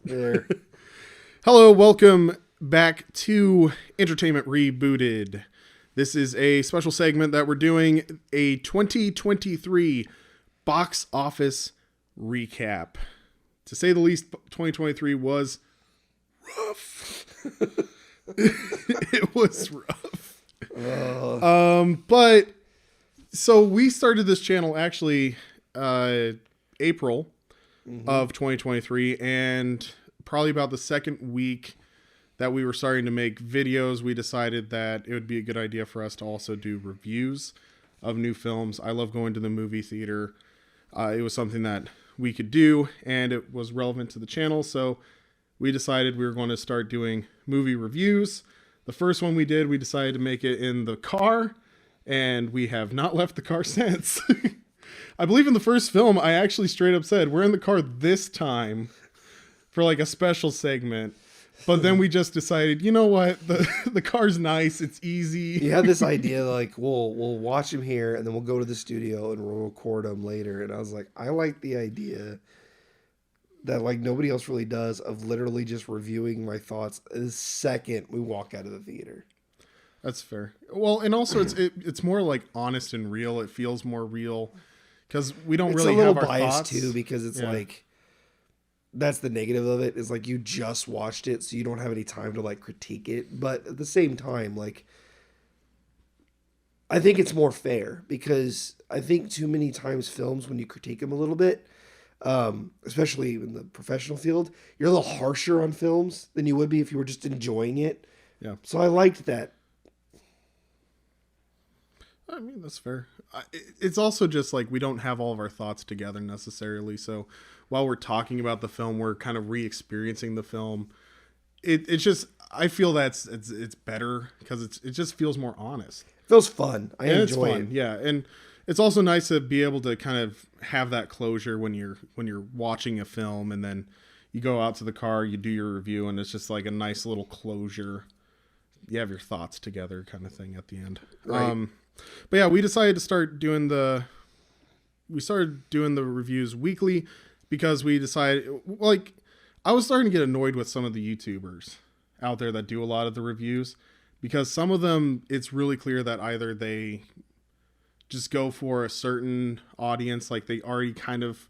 There. Hello, welcome back to Entertainment Rebooted. This is a special segment that we're doing a 2023 box office recap. To say the least, 2023 was rough. It was rough. But so we started this channel actually April of 2023, and probably about the second week that we were starting to make videos, we decided that it would be a good idea for us to also do reviews of new films. I love going to the movie theater. It was something that we could do, and it was relevant to the channel, so we decided we were going to start doing movie reviews. The first one we did, we decided to make it in the car, and we have not left the car since. I believe in the first film, I actually straight up said, we're in the car this time for like a special segment. But then we just decided, you know what? The car's nice. It's easy. You had this idea like, we'll watch him here and then we'll go to the studio and we'll record him later. And I was like, I like the idea that like nobody else really does of literally just reviewing my thoughts the second we walk out of the theater. That's fair. Well, and also it's more like honest and real. It feels more real because we don't really have our thoughts. It's a little biased too because it's like, that's the negative of it, is like you just watched it, so you don't have any time to like critique it. But at the same time, like, I think it's more fair because I think too many times films, when you critique them a little bit, especially in the professional field, you're a little harsher on films than you would be if you were just enjoying it. Yeah. So I liked that. I mean, that's fair. It's also just like we don't have all of our thoughts together necessarily. So while we're talking about the film, we're kind of re-experiencing the film. It's just, I feel that's it's better because it just feels more honest. It feels fun. I enjoy it. Yeah, and it's also nice to be able to kind of have that closure when you're watching a film, and then you go out to the car, you do your review, and it's just like a nice little closure. You have your thoughts together, kind of thing at the end. Right. But yeah, we decided to start doing the reviews weekly because we decided, like, I was starting to get annoyed with some of the YouTubers out there that do a lot of the reviews, because some of them, it's really clear that either they just go for a certain audience, like they already kind of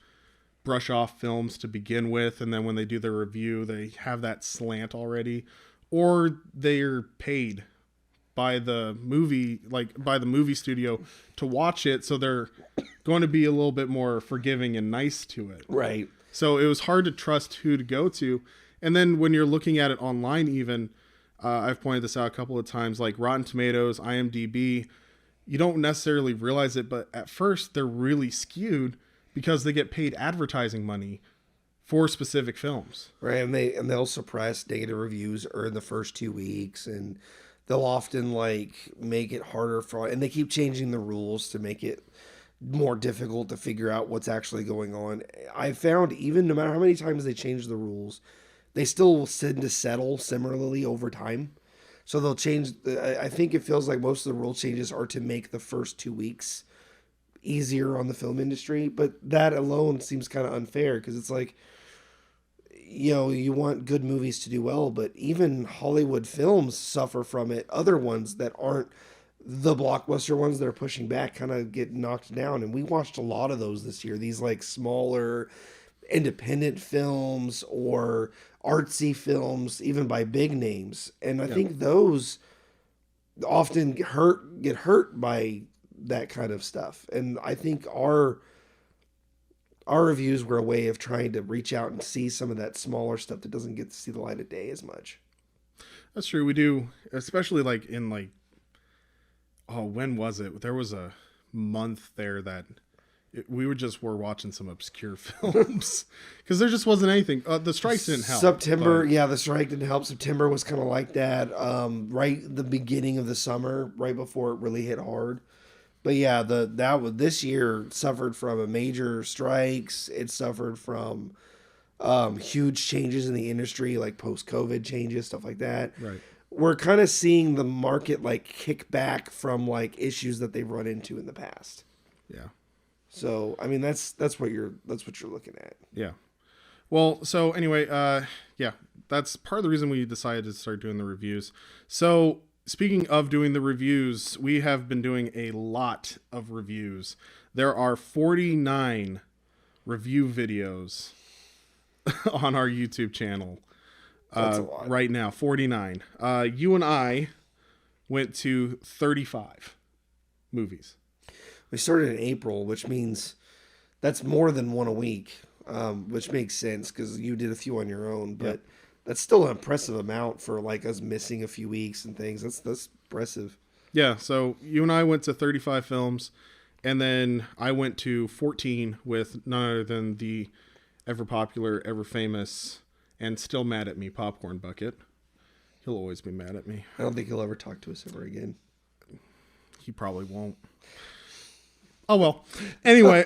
brush off films to begin with, and then when they do their review, they have that slant already, or they're paid by the movie studio to watch it, so they're going to be a little bit more forgiving and nice to it. Right. So it was hard to trust who to go to. And then when you're looking at it online, even I've pointed this out a couple of times, like Rotten Tomatoes, IMDb, you don't necessarily realize it, but at first they're really skewed because they get paid advertising money for specific films. Right, and they'll suppress negative reviews in the first 2 weeks, and they'll often like make it harder and they keep changing the rules to make it more difficult to figure out what's actually going on. I found even no matter how many times they change the rules, they still tend to settle similarly over time. So they'll change. I think it feels like most of the rule changes are to make the first 2 weeks easier on the film industry, but that alone seems kind of unfair because it's like, you know, you want good movies to do well, but even Hollywood films suffer from it. Other ones that aren't the blockbuster ones that are pushing back kind of get knocked down. And we watched a lot of those this year. These like smaller independent films or artsy films, even by big names. And I think those often get hurt by that kind of stuff. And I think our reviews were a way of trying to reach out and see some of that smaller stuff that doesn't get to see the light of day as much. That's true. We do, especially like in like, when was it? There was a month there that we were watching some obscure films because there just wasn't anything. The strikes didn't help. September, the strike didn't help. September was kind of like that. Right the beginning of the summer, right before it really hit hard. But yeah, this year suffered from major strikes. It suffered from huge changes in the industry, like post-COVID changes, stuff like that. Right. We're kind of seeing the market like kick back from like issues that they've run into in the past. Yeah. So I mean that's what you're looking at. Yeah. Well, so anyway, yeah, that's part of the reason we decided to start doing the reviews. So speaking of doing the reviews, we have been doing a lot of reviews. There are 49 review videos on our YouTube channel That's a lot. right now. 49. You and I went to 35 movies. We started in April, which means that's more than one a week, which makes sense because you did a few on your own. But Yep. that's still an impressive amount for like us missing a few weeks and things. That's impressive. Yeah, so you and I went to 35 films, and then I went to 14 with none other than the ever popular, ever famous, and still mad at me Popcorn Bucket. He'll always be mad at me. I don't think he'll ever talk to us ever again. He probably won't. Oh well. Anyway.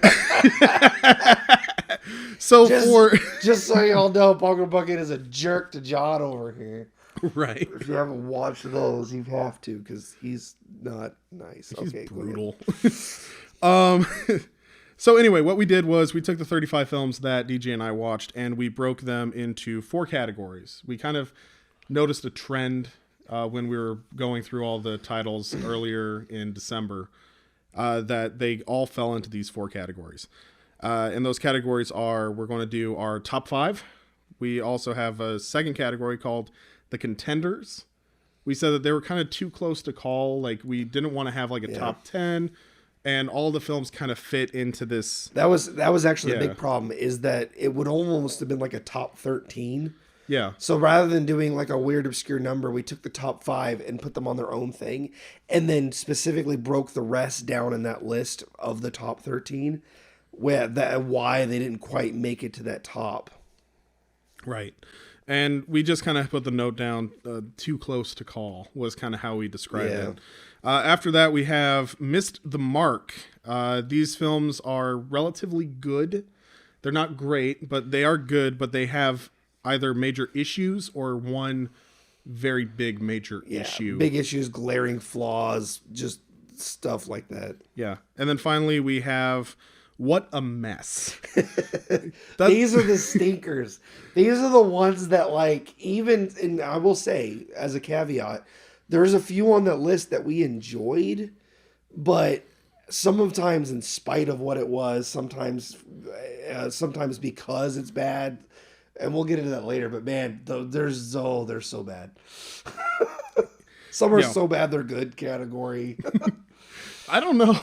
So just so y'all know, Popcorn Bucket is a jerk to John over here. right. If you haven't watched those, you have to because he's not nice. He's okay, brutal. So anyway, what we did was we took the 35 films that DJ and I watched and we broke them into 4 categories. We kind of noticed a trend when we were going through all the titles earlier in December that they all fell into these 4 categories. And those categories are, we're going to do our top 5. We also have a second category called the contenders. We said that they were kind of too close to call. Like we didn't want to have like a top 10, and all the films kind of fit into this. That was actually the big problem, is that it would almost have been like a top 13. Yeah. So rather than doing like a weird obscure number, we took the top 5 and put them on their own thing, and then specifically broke the rest down in that list of the top 13, why they didn't quite make it to that top. Right. And we just kind of put the note down, too close to call was kind of how we described it. After that, we have Missed the Mark. These films are relatively good. They're not great, but they are good, but they have either major issues or one very big major issue. Big issues, glaring flaws, just stuff like that. Yeah. And then finally, we have What a Mess. These are the stinkers. These are the ones that, like, even, and I will say, as a caveat, there's a few on that list that we enjoyed, but sometimes in spite of what it was, sometimes because it's bad, and we'll get into that later, but man, they're so bad. Some are so bad they're good category. I don't know.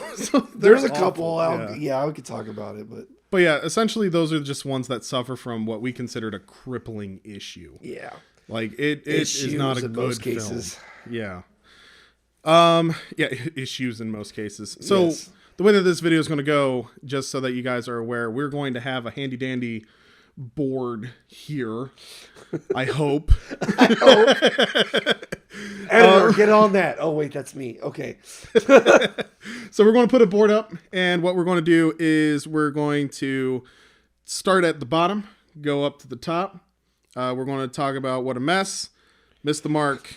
There's a couple. We could talk about it, but yeah, essentially those are just ones that suffer from what we considered a crippling issue. Yeah, like it is not a in good most cases. Film. Yeah. Issues in most cases. So the way that this video is going to go, just so that you guys are aware, we're going to have a handy dandy board here. I hope. Editor, get on that. Oh wait, that's me. Okay. So we're going to put a board up, and what we're going to do is we're going to start at the bottom, go up to the top. We're going to talk about What a Mess, Missed the Mark,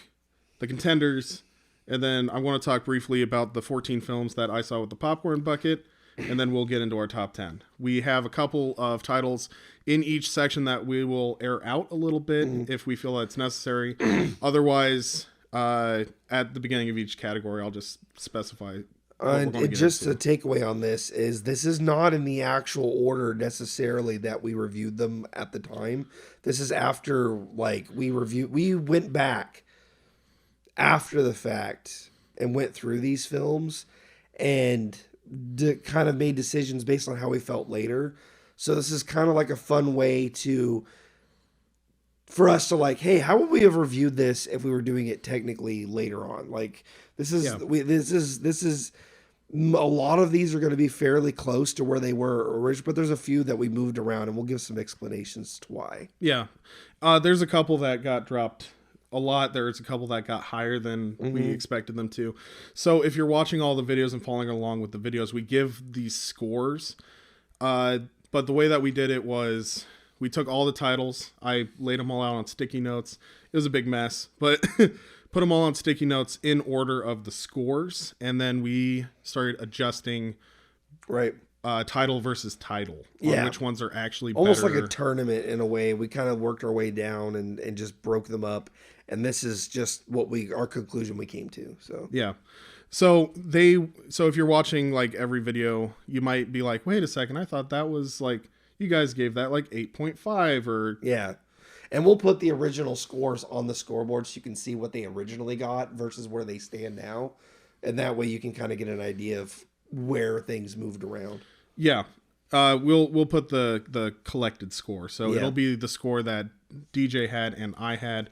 the contenders, and then I'm going to talk briefly about the 14 films that I saw with the Popcorn Bucket, and then we'll get into our top 10. We have a couple of titles in each section that we will air out a little bit if we feel that's necessary. Otherwise, at the beginning of each category, I'll just specify. Just a takeaway on this is not in the actual order necessarily that we reviewed them at the time. This is after, like, we went back after the fact and went through these films and kind of made decisions based on how we felt later. So this is kind of like a fun way for us to, like, hey, how would we have reviewed this if we were doing it technically later on? Like, this is a lot of these are going to be fairly close to where they were originally, but there's a few that we moved around, and we'll give some explanations to why. Yeah. There's a couple that got dropped a lot. There's a couple that got higher than we expected them to. So if you're watching all the videos and following along with the videos, we give these scores. But the way that we did it was we took all the titles. I laid them all out on sticky notes. It was a big mess, but put them all on sticky notes in order of the scores. And then we started adjusting title versus title on which ones are actually almost better. like a tournament in a way. We kind of worked our way down and just broke them up, and this is just what our conclusion we came to. So yeah. So if you're watching like every video, you might be like, wait a second, I thought that was like, you guys gave that like 8.5 or yeah. And we'll put the original scores on the scoreboard so you can see what they originally got versus where they stand now, and that way you can kind of get an idea of where things moved around. Yeah. We'll put the collected score. So it'll be the score that DJ had and I had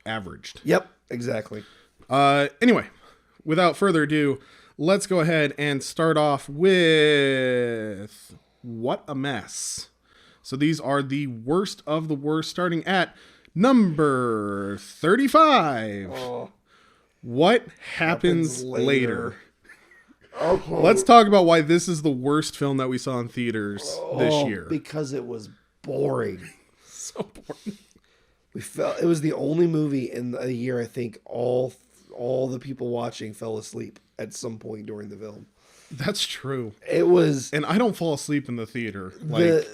averaged. Yep, exactly. Anyway, without further ado, let's go ahead and start off with What a Mess. So these are the worst of the worst, starting at number 35. What happens later? Okay. Let's talk about why this is the worst film that we saw in theaters this year. Because it was boring. So boring. It was the only movie in a year I think all the people watching fell asleep at some point during the film. That's true. It was, and I don't fall asleep in the theater. The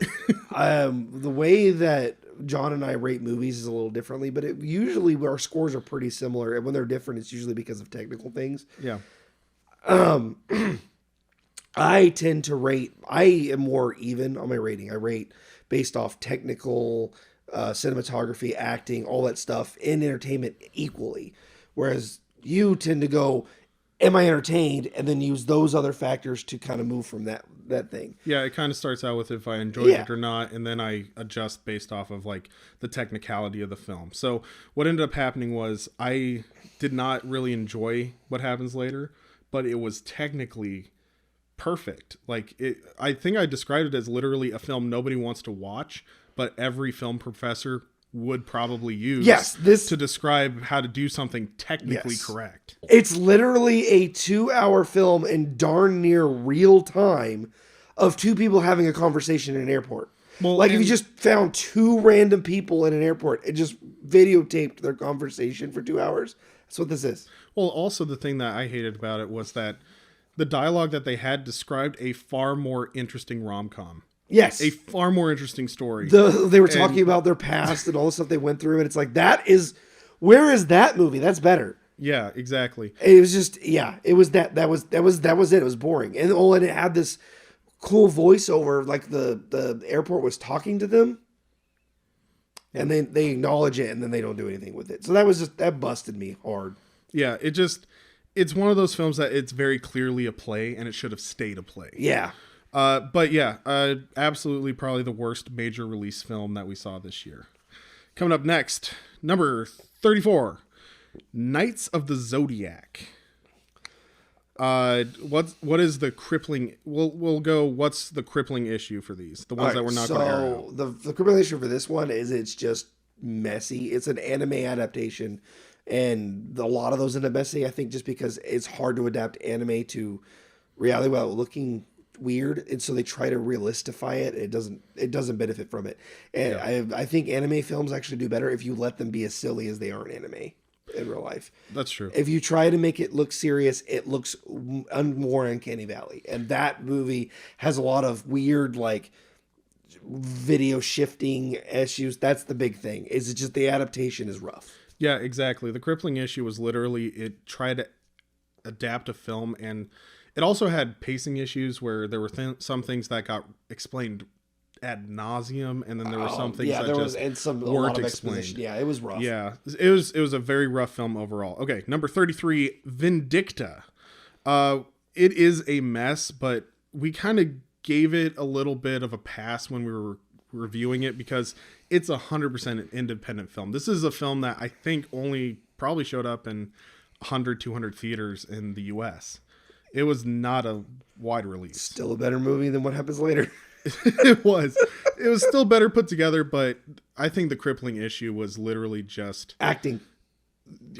way that John and I rate movies is a little differently, but usually our scores are pretty similar, and when they're different, it's usually because of technical things. Yeah. I tend to rate. I am more even on my rating. I rate based off technical, cinematography, acting, all that stuff, and entertainment equally, whereas you tend to go, am I entertained, and then use those other factors to kind of move from that thing. Yeah, it kind of starts out with if I enjoyed it or not, and then I adjust based off of like the technicality of the film. So what ended up happening was I did not really enjoy What Happens Later, but it was technically perfect. Like I think I described it as literally a film nobody wants to watch, but every film professor would probably use to describe how to do something technically correct. It's literally a 2-hour film in darn near real time of two people having a conversation in an airport. Well, like if you just found two random people in an airport and just videotaped their conversation for 2 hours, that's what this is. Well, also the thing that I hated about it was that the dialogue that they had described a far more interesting rom-com. Yes. A far more interesting story. They were talking about their past and all the stuff they went through, and it's like, where is that movie? That's better. Yeah, exactly. It was just, it was that was it. It was boring. And it had this cool voiceover, like the airport was talking to them, and they acknowledge it, and then they don't do anything with it. So that busted me hard. Yeah, it's one of those films that it's very clearly a play, and it should have stayed a play. Yeah. But yeah, absolutely probably the worst major release film that we saw this year. Coming up next, number 34, Knights of the Zodiac. What is the crippling? We'll go. What's the crippling issue for these? The ones that we're not going to air out. The crippling issue for this one is it's just messy. It's an anime adaptation, and a lot of those end up messy. I think just because it's hard to adapt anime to reality without looking weird, and so they try to realistify it. It doesn't benefit from it, and I think anime films actually do better if you let them be as silly as they are in anime in real life. That's true. If you try to make it look serious, it looks more uncanny valley, and that movie has a lot of weird like video shifting issues. That's the big thing. Is it just the adaptation is rough? Yeah, exactly. The crippling issue was literally it tried to adapt a film, and it also had pacing issues where there were some things that got explained ad nauseum, and then there were some things that weren't explained. Yeah, it was rough. Yeah, it was a very rough film overall. Okay, number 33, Vindicta. It is a mess, but we kind of gave it a little bit of a pass when we were reviewing it because it's 100% an independent film. This is a film that I think only probably showed up in 100, 200 theaters in the US. It was not a wide release. Still a better movie than What Happens Later. It was still better put together, but I think the crippling issue was literally just acting.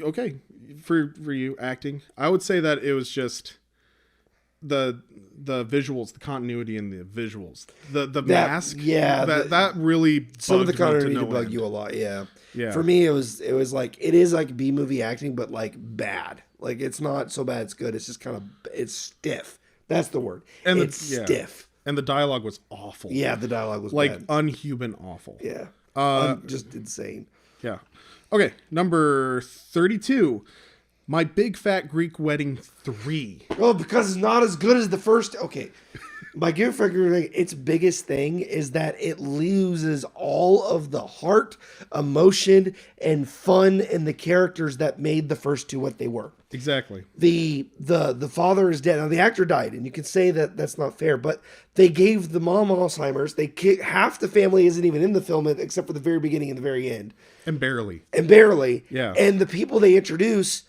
Okay, for you, acting. I would say that it was just the visuals, the continuity in the visuals, the mask. Yeah, that really some of the continuity to bug you a lot. Yeah. For me, it was like it is like B movie acting, but like bad. Like it's not so bad it's good. It's just kind of it's stiff. That's the word. And it's stiff. And the dialogue was awful. Yeah, the dialogue was like bad. unhuman awful. Yeah. Just insane. Yeah. Okay, number 32. My Big Fat Greek Wedding 3. Oh, because it's not as good as the first. Okay. My Give Figure, its biggest thing is that it loses all of the heart, emotion, and fun in the characters that made the first two what they were. Exactly. The father is dead. Now the actor died, and you can say that that's not fair, but they gave the mom Alzheimer's. Half the family isn't even in the film except for the very beginning and the very end. And barely. Yeah. And the people they introduce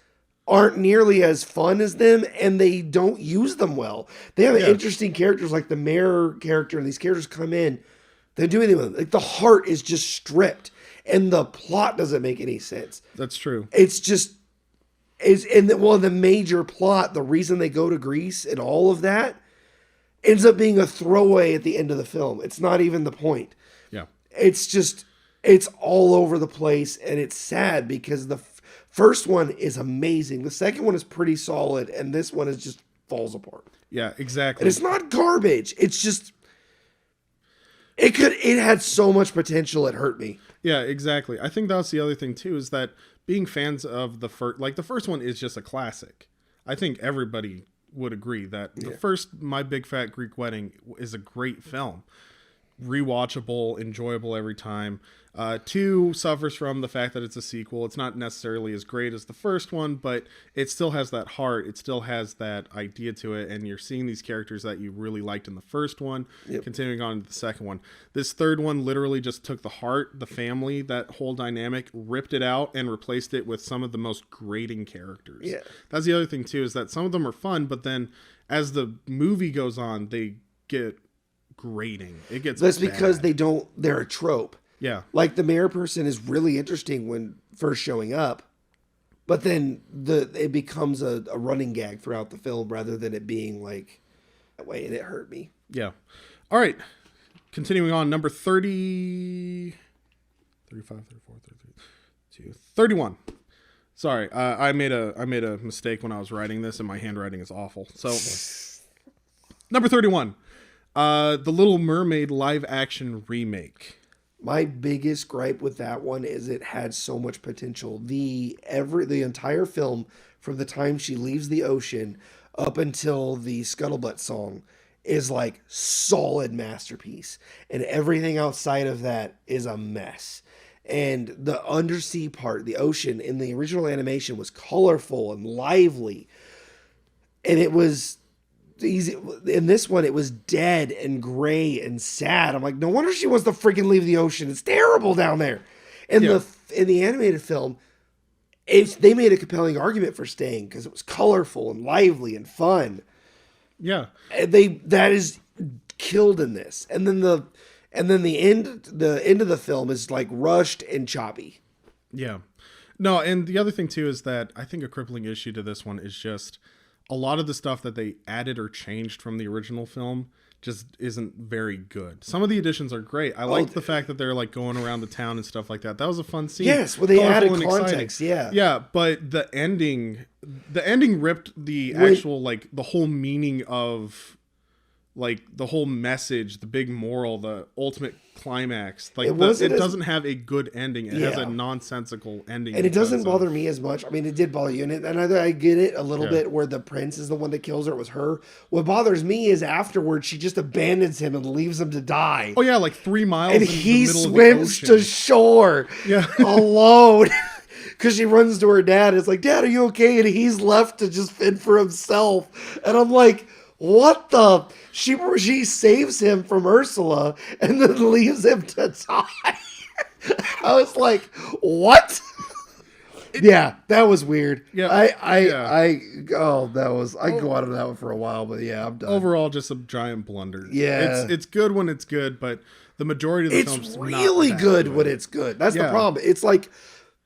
aren't nearly as fun as them, and they don't use them well. They have interesting characters like the mayor character, and these characters come in, they do anything with them. Like the heart is just stripped, and the plot doesn't make any sense. That's true. The major plot, the reason they go to Greece and all of that ends up being a throwaway at the end of the film. It's not even the point. Yeah. It's all over the place, and it's sad because the first one is amazing. The second one is pretty solid, and this one is just falls apart. Yeah, exactly. And it's not garbage. It's just it had so much potential. It hurt me. Yeah, exactly. I think that's the other thing too, is that being fans of the first one is just a classic. I think everybody would agree that the first My Big Fat Greek Wedding is a great film. Rewatchable, enjoyable every time. 2 suffers from the fact that it's a sequel. It's not necessarily as great as the first one, but it still has that heart. It still has that idea to it, and you're seeing these characters that you really liked in the first one, continuing on to the second one. This third one literally just took the heart, the family, that whole dynamic, ripped it out, and replaced it with some of the most grating characters. Yeah. That's the other thing, too, is that some of them are fun, but then as the movie goes on, they get grating. It gets That's bad. because they're a trope. Yeah. Like the mayor person is really interesting when first showing up, but then it becomes a running gag throughout the film rather than it being like that way, and it hurt me. Yeah. All right. Continuing on, number 30, 35, 34, 32, 31. Sorry, I made a mistake when I was writing this, and my handwriting is awful. So, number 31, The Little Mermaid live action remake. My biggest gripe with that one is it had so much potential. The entire film, from the time she leaves the ocean up until the Scuttlebutt song, is like solid masterpiece, and everything outside of that is a mess. And the undersea part, the ocean in the original animation, was colorful and lively, and it was easy. In this one, it was dead and gray and sad. I'm like, no wonder she wants to freaking leave the ocean. It's terrible down there. In the animated film, they made a compelling argument for staying because it was colorful and lively and fun. Yeah, and that is killed in this. And then the end of the film is like rushed and choppy. Yeah. No, and the other thing too is that I think a crippling issue to this one is just a lot of the stuff that they added or changed from the original film just isn't very good. Some of the additions are great. I like the fact that they're like going around the town and stuff like that. That was a fun scene. Yes, well, they added context. Exciting. Yeah, but the ending ripped the actual like the whole meaning of like the whole message, the big moral, the ultimate climax. Like it doesn't have a good ending. It has a nonsensical ending. And it doesn't bother me as much. I mean, it did bother you. And I get it a little bit where the prince is the one that kills her. It was her. What bothers me is afterwards she just abandons him and leaves him to die. Oh yeah, like 3 miles and into he the middle swims of the ocean. to shore alone. Because she runs to her dad. It's like, Dad, are you okay? And he's left to just fend for himself. And I'm like, what the? She saves him from Ursula and then leaves him to die. I was like, what? Yeah, that was weird. Yeah, I go out of that one for a while, but yeah, I'm done. Overall, just a giant blunder. Yeah, it's good when it's good, but the majority of the film's it's really not good when it's good. That's the problem. It's like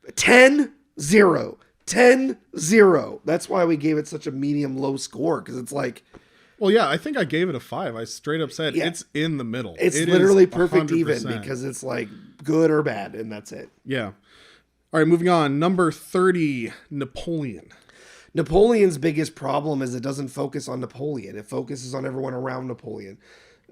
10-0. 10-0. That's why we gave it such a medium low score, because it's like, well, yeah, I think I gave it a 5. I straight up said it's in the middle. It's literally perfect 100%. Even, because it's like good or bad, and that's it. Yeah. All right, moving on. Number 30, Napoleon. Napoleon's biggest problem is it doesn't focus on Napoleon. It focuses on everyone around Napoleon.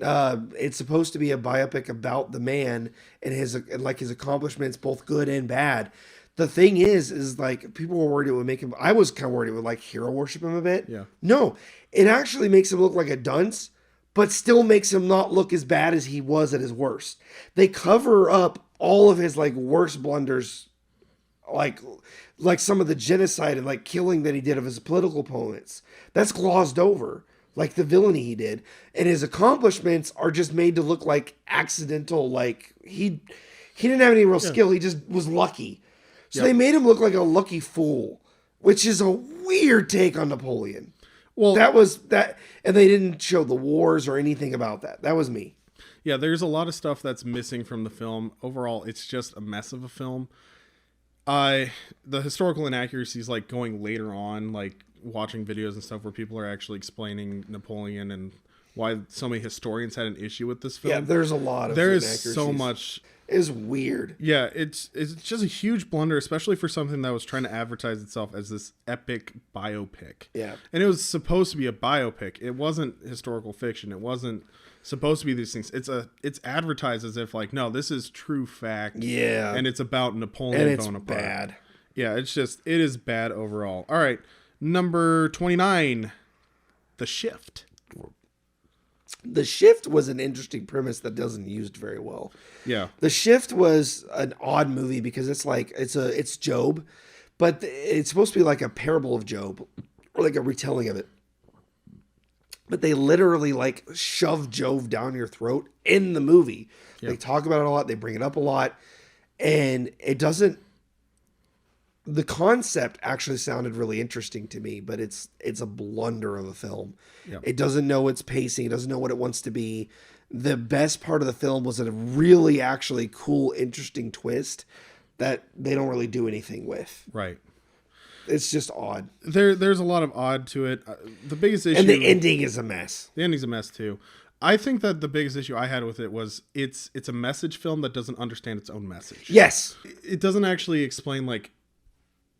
It's supposed to be a biopic about the man and his accomplishments, both good and bad. The thing is like people were worried it would make him. I was kind of worried it would like hero worship him a bit. Yeah. No, it actually makes him look like a dunce, but still makes him not look as bad as he was at his worst. They cover up all of his like worst blunders, like some of the genocide and like killing that he did of his political opponents. That's glossed over, like the villainy he did, and his accomplishments are just made to look like accidental. Like he didn't have any real skill. He just was lucky. So they made him look like a lucky fool, which is a weird take on Napoleon. Well, that was that, and they didn't show the wars or anything about that. That was me. Yeah, there's a lot of stuff that's missing from the film. Overall, it's just a mess of a film. The historical inaccuracies, like going later on, like watching videos and stuff where people are actually explaining Napoleon and why so many historians had an issue with this film. Yeah, there's a lot of there is so much. It's weird. Yeah, it's just a huge blunder, especially for something that was trying to advertise itself as this epic biopic. Yeah, and it was supposed to be a biopic. It wasn't historical fiction. It wasn't supposed to be these things. It's advertised as if like, no, this is true fact. Yeah, and it's about Napoleon Bonaparte. Bad. Yeah, it is bad overall. All right, number 29, The Shift. The Shift was an interesting premise that doesn't used very well. Yeah. The Shift was an odd movie because it's Job, but it's supposed to be like a parable of Job or like a retelling of it. But they literally like shove Job down your throat in the movie. Yeah. They talk about it a lot. They bring it up a lot, and it doesn't. The concept actually sounded really interesting to me, but it's a blunder of a film. Yep. It doesn't know its pacing. It doesn't know what it wants to be. The best part of the film was a really actually cool, interesting twist that they don't really do anything with. Right. It's just odd. There's a lot of odd to it. The biggest issue... And the ending is a mess. The ending's a mess, too. I think that the biggest issue I had with it was it's a message film that doesn't understand its own message. Yes. It doesn't actually explain, like,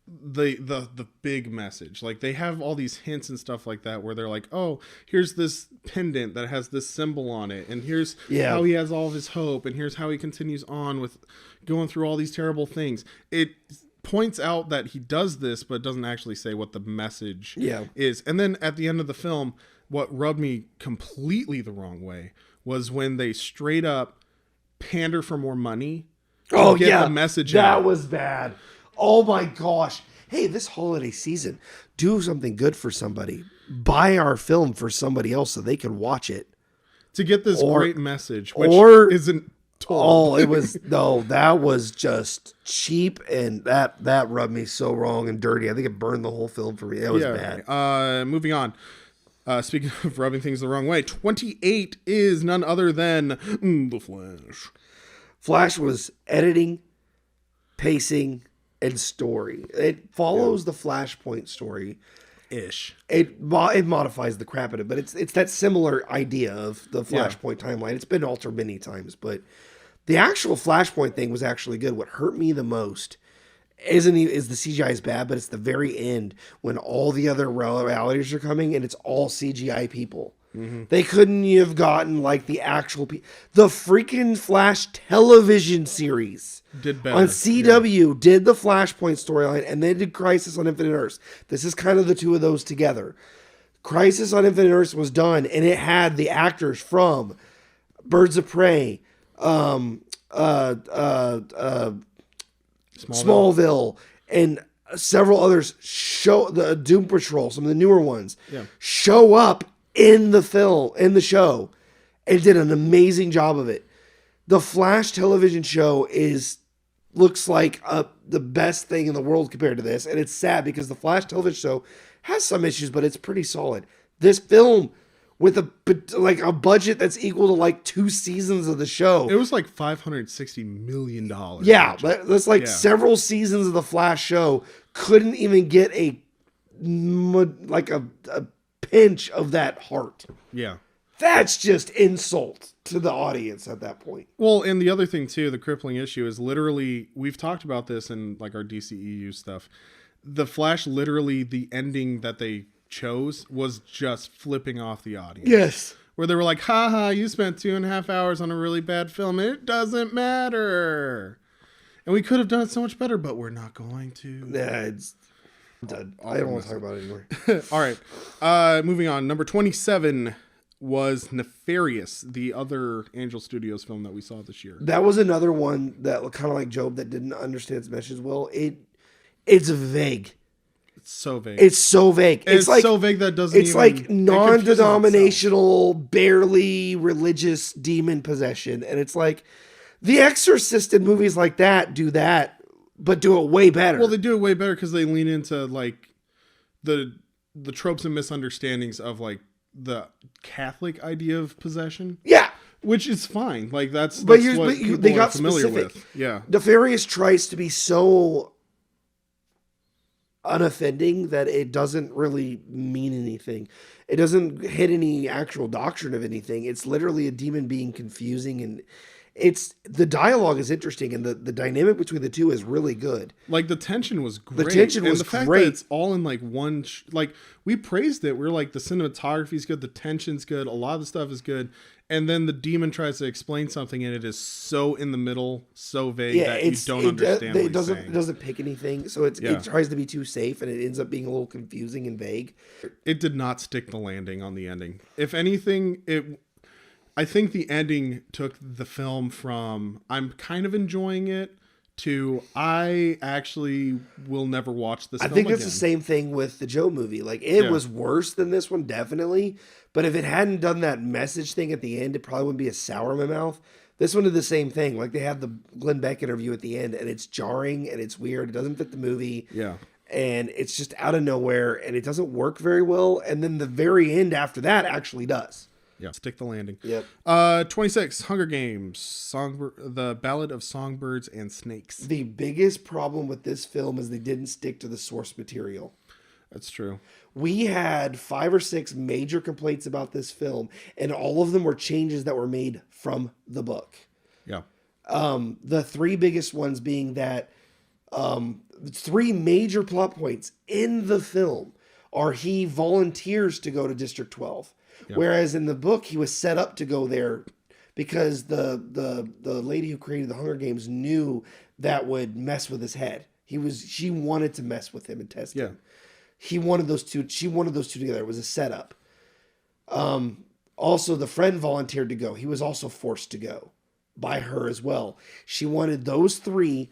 the big message. Like they have all these hints and stuff like that where they're like, oh, here's this pendant that has this symbol on it, and here's how he has all of his hope, and here's how he continues on with going through all these terrible things. It points out that he does this, but doesn't actually say what the message is. And then at the end of the film, what rubbed me completely the wrong way was when they straight up pander for more money to get the message out. That was bad. Oh my gosh. Hey, this holiday season, do something good for somebody. Buy our film for somebody else so they can watch it. To get this great message, which isn't Oh, told. that was just cheap, and that rubbed me so wrong and dirty. I think it burned the whole film for me. That was bad. Moving on. Speaking of rubbing things the wrong way, 28 is none other than The Flash. Flash was editing, pacing, and story. It follows the Flashpoint story ish. It modifies the crap out of it, but it's that similar idea of the Flashpoint timeline. It's been altered many times, but the actual Flashpoint thing was actually good. What hurt me the most is the CGI is bad, but it's the very end when all the other realities are coming and it's all CGI people. Mm-hmm. They couldn't have gotten like the actual the freaking Flash television series did better on CW. Did the Flashpoint storyline, and they did Crisis on Infinite Earths. This is kind of the two of those together. Crisis on Infinite Earths was done, and it had the actors from Birds of Prey, Smallville, and several others. The Doom Patrol, some of the newer ones, show up in the show, and did an amazing job of it. The Flash television show looks like the best thing in the world compared to this, and it's sad because the Flash television show has some issues, but it's pretty solid. This film, with a budget that's equal to like 2 seasons of the show, it was like $560 million. Yeah, but that's several seasons of the Flash show couldn't even get a pinch of that heart. Yeah. That's just insult to the audience at that point. Well, and the other thing too, the crippling issue is literally, we've talked about this in like our DCEU stuff. The Flash, literally the ending that they chose was just flipping off the audience. Yes. where they were like, haha, you spent 2.5 hours on a really bad film. It doesn't matter. And we could have done it so much better, but we're not going to. Yeah, it's done. I don't want to talk about it anymore. All right. Moving on. Number 27 was Nefarious, the other Angel Studios film that we saw this year. That was another one that kind of like Job that didn't understand its message well. It's vague. It's so vague. It's so vague. It's like so vague that doesn't. It's even, like non-denominational, barely religious demon possession, and it's like The Exorcist and movies like that do that, but do it way better. Well, they do it way better because they lean into like the tropes and misunderstandings of like the Catholic idea of possession. Yeah, which is fine. Like that's what they got familiar specific. With. Yeah, Nefarious tries to be so unoffending that it doesn't really mean anything. It doesn't hit any actual doctrine of anything. It's literally a demon being confusing, and the dialogue is interesting, and the dynamic between the two is really good. Like the tension was great. The tension was the fact great. That it's all in like one. Like we praised it. We're like the cinematography's good, the tension's good, a lot of the stuff is good, and then the demon tries to explain something, and it is so in the middle, so vague that you don't understand. It doesn't pick anything, so it tries to be too safe, and it ends up being a little confusing and vague. It did not stick the landing on the ending. If anything, I think the ending took the film from I'm kind of enjoying it to I actually will never watch this film I think again. it's the same thing with the Joe movie. Like it was worse than this one, definitely. But if it hadn't done that message thing at the end, it probably wouldn't be as sour in my mouth. This one did the same thing. Like they have the Glenn Beck interview at the end, and it's jarring and it's weird. It doesn't fit the movie. Yeah. And it's just out of nowhere, and it doesn't work very well. And then the very end after that actually does. Yeah, stick the landing. Yep. 26, Hunger Games, the Ballad of Songbirds and Snakes. The biggest problem with this film is they didn't stick to the source material. That's true. We had 5 or 6 major complaints about this film, and all of them were changes that were made from the book. Yeah. The 3 biggest ones being that 3 major plot points in the film are he volunteers to go to District 12. Yep. Whereas in the book, he was set up to go there because the lady who created the Hunger Games knew that would mess with his head. She wanted to mess with him and test him. She wanted those two together. It was a setup. Also, the friend volunteered to go. He was also forced to go by her as well. She wanted those 3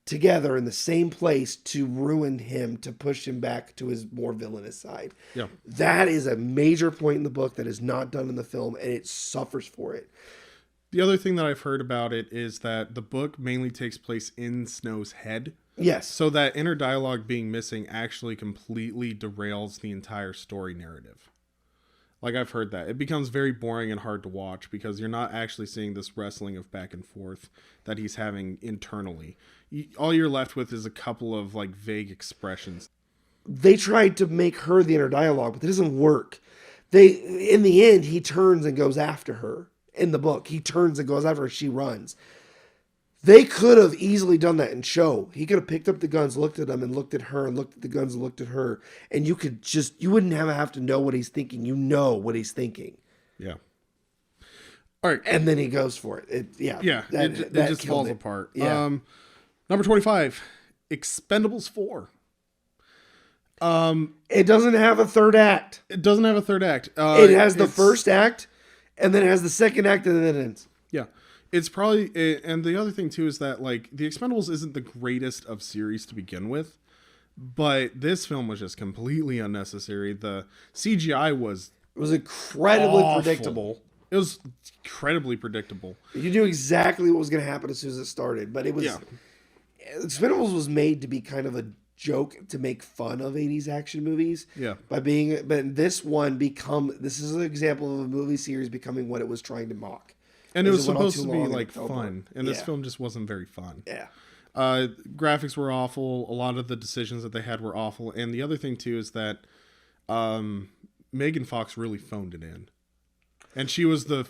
together in the same place to ruin him, to push him back to his more villainous side. Yeah. That is a major point in the book that is not done in the film, and it suffers for it. The other thing that I've heard about it is that the book mainly takes place in Snow's head. Yes. So that inner dialogue being missing actually completely derails the entire story narrative. Like I've heard that. It becomes very boring and hard to watch because you're not actually seeing this wrestling of back and forth that he's having internally. All you're left with is a couple of like vague expressions. They tried to make her the inner dialogue, but it doesn't work. In the end, he turns and goes after her. In the book, he turns and goes after her. She runs. They could have easily done that in show. He could have picked up the guns, looked at them, and looked at her, and looked at the guns and looked at her, and you wouldn't have to know what he's thinking. You know what he's thinking. Yeah. All right, and then he goes for it. It just falls apart. Yeah. Number 25, Expendables 4. It doesn't have a third act. It Has the first act, and then it has the second act, and then it ends. Yeah. It's probably, and the other thing too is that like the Expendables isn't the greatest of series to begin with, but this film was just completely unnecessary. The CGI was incredibly awful. predictable. It was incredibly predictable. You knew exactly what was going to happen as soon as it started, but it was Expendables was made to be kind of a joke to make fun of 80s action movies. Yeah. But this is an example of a movie series becoming what it was trying to mock. And it was supposed to be like fun, and this film just wasn't very fun. Yeah. Graphics were awful. A lot of the decisions that they had were awful. And the other thing too is that Megan Fox really phoned it in, and she was the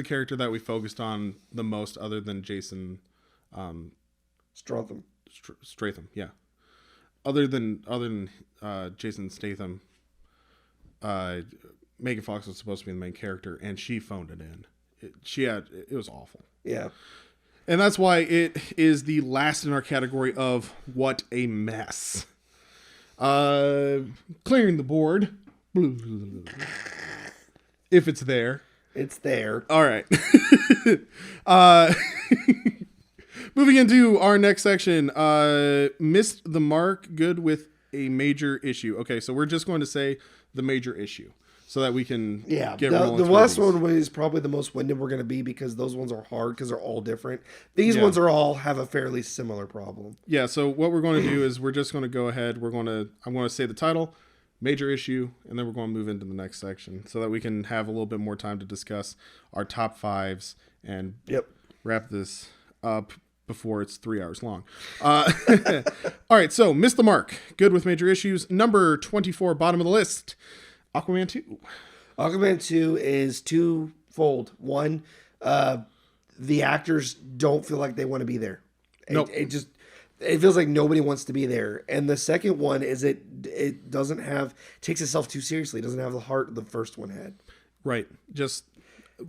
character that we focused on the most, other than Jason Statham. Statham, yeah. Other than Jason Statham, Megan Fox was supposed to be the main character, and she phoned it in. It was awful. Yeah. And that's why it is the last in our category of what a mess. Clearing the board. If it's there. It's there. All right. Moving into our next section. Missed the mark. Good with a major issue. Okay, so we're just going to say the major issue so that we can get rolling. The last one is probably the most winded we're going to be because those ones are hard because they're all different. These ones have a fairly similar problem. Yeah, so what we're going to do is we're just going to go ahead. I'm going to say the title, major issue, and then we're going to move into the next section so that we can have a little bit more time to discuss our top fives and wrap this up before it's 3 hours long. All right, so Missed the Mark. Good with major issues. Number 24, bottom of the list. Aquaman 2. Aquaman 2 is twofold. One, the actors don't feel like they want to be there. Nope. It feels like nobody wants to be there. And the second one is it takes itself too seriously. It doesn't have the heart the first one had. Right. Just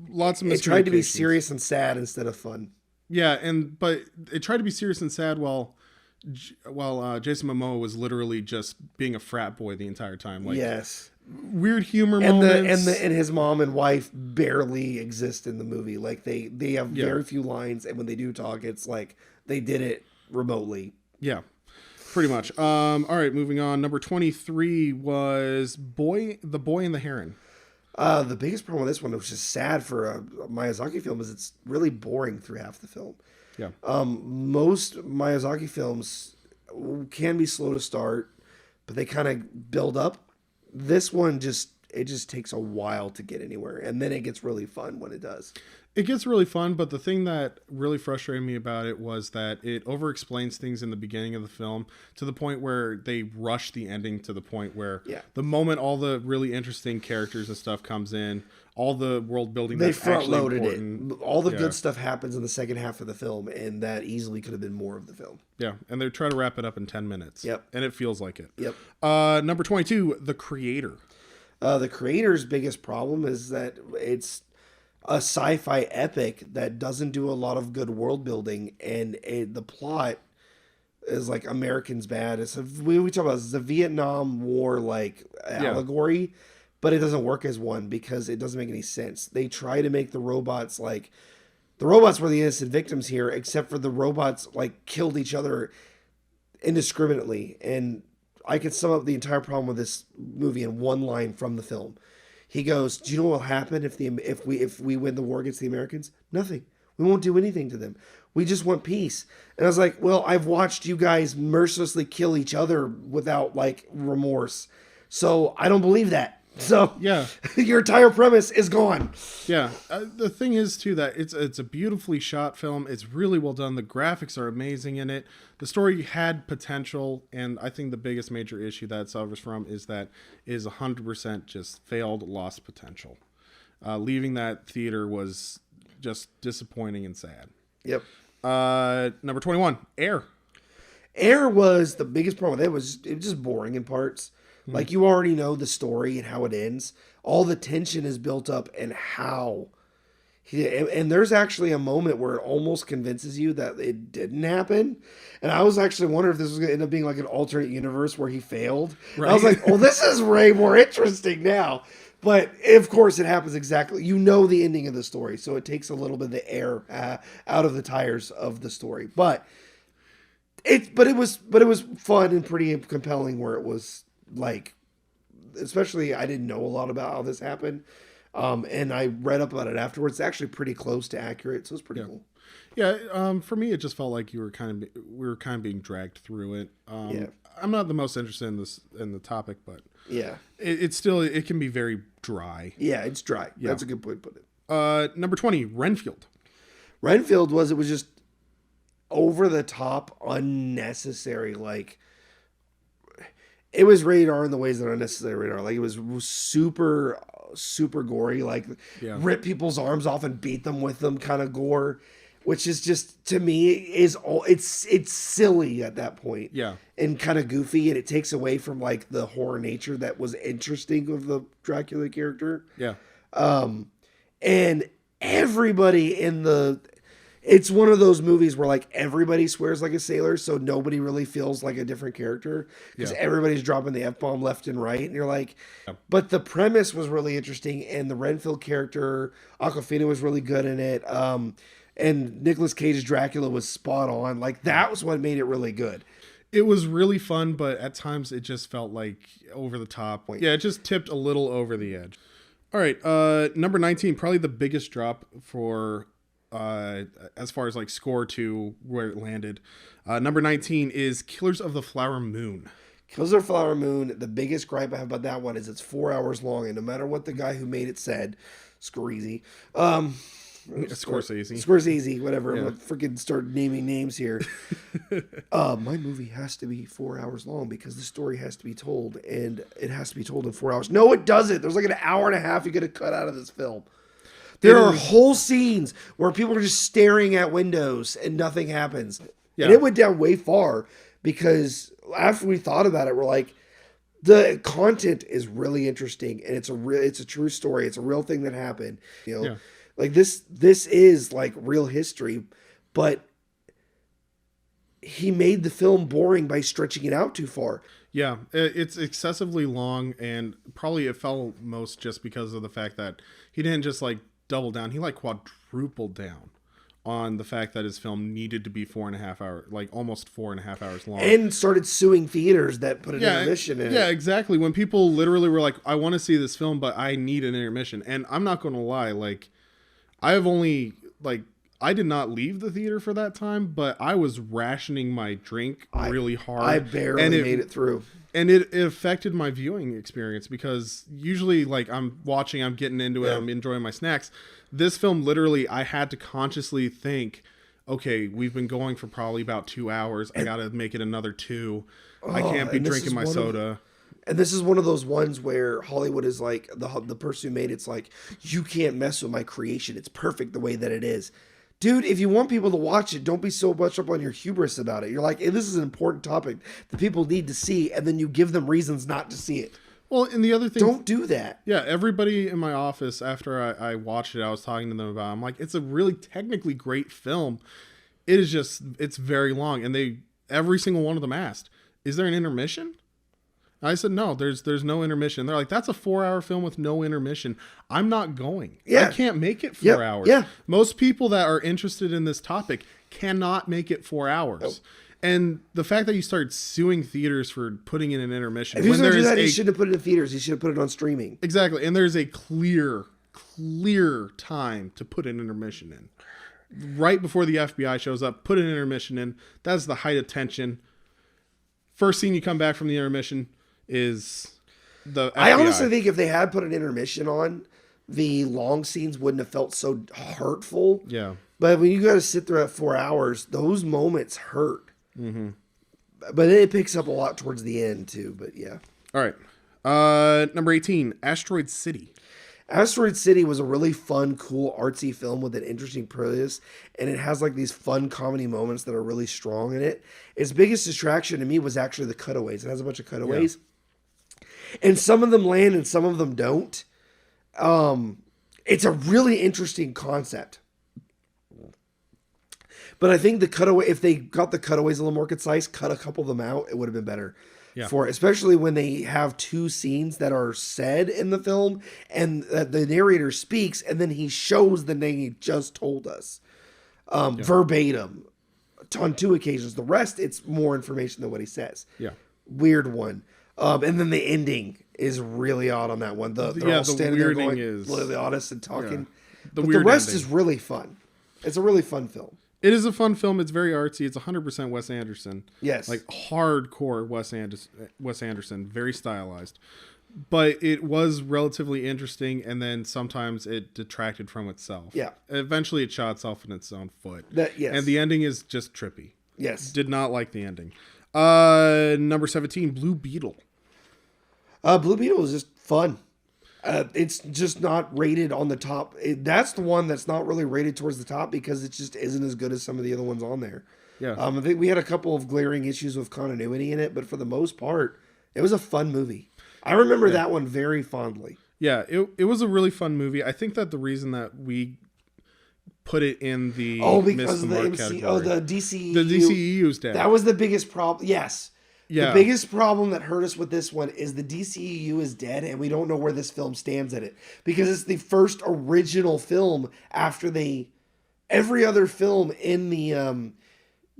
lots of miscommunications. It tried to be serious and sad instead of fun. Yeah, but it tried to be serious and sad while Jason Momoa was literally just being a frat boy the entire time. Like, yes. Weird humor moments. And his mom and wife barely exist in the movie. Like they have very few lines, and when they do talk, it's like they did it remotely. Yeah, pretty much. All right, moving on. Number 23 was The Boy and the Heron. The biggest problem with this one, which is sad for a Miyazaki film, is it's really boring through half the film. Yeah. Most Miyazaki films can be slow to start, but they kind of build up. This one just takes a while to get anywhere, and then it gets really fun when it does. It gets really fun, but the thing that really frustrated me about it was that it over-explains things in the beginning of the film to the point where they rush the ending to the point where the moment all the really interesting characters and stuff comes in, all the world building they that's actually front-loaded important. It. All the good stuff happens in the second half of the film, and that easily could have been more of the film. Yeah, and they try to wrap it up in 10 minutes. Yep. And it feels like it. Yep. Number 22, The Creator. The Creator's biggest problem is that it's a sci-fi epic that doesn't do a lot of good world building, and the plot is like Americans Bad. We talk about the Vietnam War allegory, but it doesn't work as one because it doesn't make any sense. They try to make the robots like the robots were the innocent victims here, except for the robots like killed each other indiscriminately. And I could sum up the entire problem with this movie in one line from the film. He goes, "Do you know what will happen if we win the war against the Americans? Nothing. We won't do anything to them. We just want peace." And I was like, "Well, I've watched you guys mercilessly kill each other without like remorse, so I don't believe that." So yeah, your entire premise is gone. Yeah, the thing is too that it's a beautifully shot film. It's really well done. The graphics are amazing in it. The story had potential, and I think the biggest major issue that it suffers from is that it is 100% just failed, lost potential. Leaving that theater was just disappointing and sad. Yep. Number 21, Air. Air was the biggest problem with it. It was just boring in parts. Like, you already know the story and how it ends. All the tension is built up and how. And there's actually a moment where it almost convinces you that it didn't happen. And I was actually wondering if this was going to end up being like an alternate universe where he failed. Right. I was like, well, this is way more interesting now. But, of course, it happens exactly. You know the ending of the story. So it takes a little bit of the air out of the tires of the story. But it was fun and pretty compelling where it was... Like, especially I didn't know a lot about how this happened. And I read up about it afterwards. It's actually pretty close to accurate. So it's pretty cool. Yeah. For me, it just felt like we were kind of being dragged through it. I'm not the most interested in the topic, but yeah, it can be very dry. Yeah, it's dry. Yeah. That's a good point to put it. Number 20, Renfield. Renfield was just over the top, unnecessary, like, it was rated R in the ways that are unnecessary rated R. Like, it was super, super gory. Like, rip people's arms off and beat them with them kind of gore. which is just, to me, is all it's silly at that point. Yeah. And kind of goofy, and it takes away from like the horror nature that was interesting of the Dracula character. Yeah. And everybody it's one of those movies where like everybody swears like a sailor, so nobody really feels like a different character because everybody's dropping the F-bomb left and right, and you're like, but the premise was really interesting, and the Renfield character, Awkwafina, was really good in it. And Nicolas Cage's Dracula was spot on. Like, that was what made it really good. It was really fun, but at times it just felt like over the top. Yeah, it just tipped a little over the edge. All right, number 19, probably the biggest drop for as far as like score to where it landed. Number 19 is Killers of the Flower Moon. Killers of the Flower Moon, the biggest gripe I have about that one is it's 4 hours long, and no matter what the guy who made it said, Scorsese, whatever. Yeah. I'm gonna freaking start naming names here. My movie has to be 4 hours long because the story has to be told, and it has to be told in 4 hours. No, it doesn't. There's like an hour and a half you got to cut out of this film. There are whole scenes where people are just staring at windows and nothing happens. Yeah. And it went down way far because after we thought about it, we're like, the content is really interesting, and it's a true story. It's a real thing that happened. You know. Yeah. Like this is like real history, but he made the film boring by stretching it out too far. Yeah, it's excessively long, and probably it fell most just because of the fact that he didn't just like double down. He like quadrupled down on the fact that his film needed to be 4.5 hours, like almost 4.5 hours long. And started suing theaters that put an intermission in it. Yeah, exactly. When people literally were like, I want to see this film, but I need an intermission. And I'm not going to lie, like, I have only, like, I did not leave the theater for that time, but I was rationing my drink really hard. I barely made it through. And it affected my viewing experience because usually, like, I'm watching, I'm getting into it, I'm enjoying my snacks. This film, literally, I had to consciously think, okay, we've been going for probably about 2 hours. I got to make it another 2. I can't be drinking my soda. And this is one of those ones where Hollywood is like, the person who made it's like, you can't mess with my creation. It's perfect the way that it is. Dude, if you want people to watch it, don't be so much up on your hubris about it. You're like, hey, this is an important topic that people need to see, and then you give them reasons not to see it. Well, and the other thing... Don't do that. Yeah, everybody in my office, after I watched it, I was talking to them about it. I'm like, it's a really technically great film. It is just, it's very long. And every single one of them asked, is there an intermission? I said, no, there's no intermission. They're like, that's a 4-hour film with no intermission. I'm not going. Yeah. I can't make it 4 hours. Yeah. Most people that are interested in this topic cannot make it 4 hours. Nope. And the fact that you start suing theaters for putting in an intermission. If he was going to do that, he shouldn't have put it in theaters. He should have put it on streaming. Exactly. And there's a clear time to put an intermission in. Right before the FBI shows up, put an intermission in. That's the height of tension. First scene you come back from the intermission is the FBI. I honestly think if they had put an intermission on, the long scenes wouldn't have felt so hurtful. Yeah. But when you got to sit there at 4 hours, those moments hurt. Mm-hmm. But it picks up a lot towards the end too. But yeah. All right. Number 18, Asteroid City. Asteroid City was a really fun, cool, artsy film with an interesting premise, and it has like these fun comedy moments that are really strong in it. Its biggest distraction to me was actually the cutaways. It has a bunch of cutaways. Yeah. And some of them land and some of them don't. It's a really interesting concept. But I think the cutaway, if they got the cutaways a little more concise, cut a couple of them out, it would have been better. Yeah. For especially when they have 2 scenes that are said in the film and the narrator speaks and then he shows the name he just told us verbatim on 2 occasions. The rest, it's more information than what he says. Yeah. Weird one. And then the ending is really odd on that one. They're all standing there going really honest and talking. Yeah. But the rest is really fun. It's a really fun film. It is a fun film. It's very artsy. It's 100% Wes Anderson. Yes. Like hardcore Wes Anderson. Very stylized. But it was relatively interesting, and then sometimes it detracted from itself. Yeah. Eventually it shot itself in its own foot. Yes. And the ending is just trippy. Yes. Did not like the ending. Number 17, Blue Beetle. Blue Beetle was just fun. It's just not rated on the top. That's the one that's not really rated towards the top because it just isn't as good as some of the other ones on there. Yeah. I think we had a couple of glaring issues with continuity in it, but for the most part, it was a fun movie. I remember that one very fondly. Yeah, it was a really fun movie. I think that the reason that we put it in the because of the the DCEU. The DCEU's dead. That was the biggest problem. Yes. Yeah. The biggest problem that hurt us with this one is the DCEU is dead, and we don't know where this film stands in it because it's the first original film after every other film in the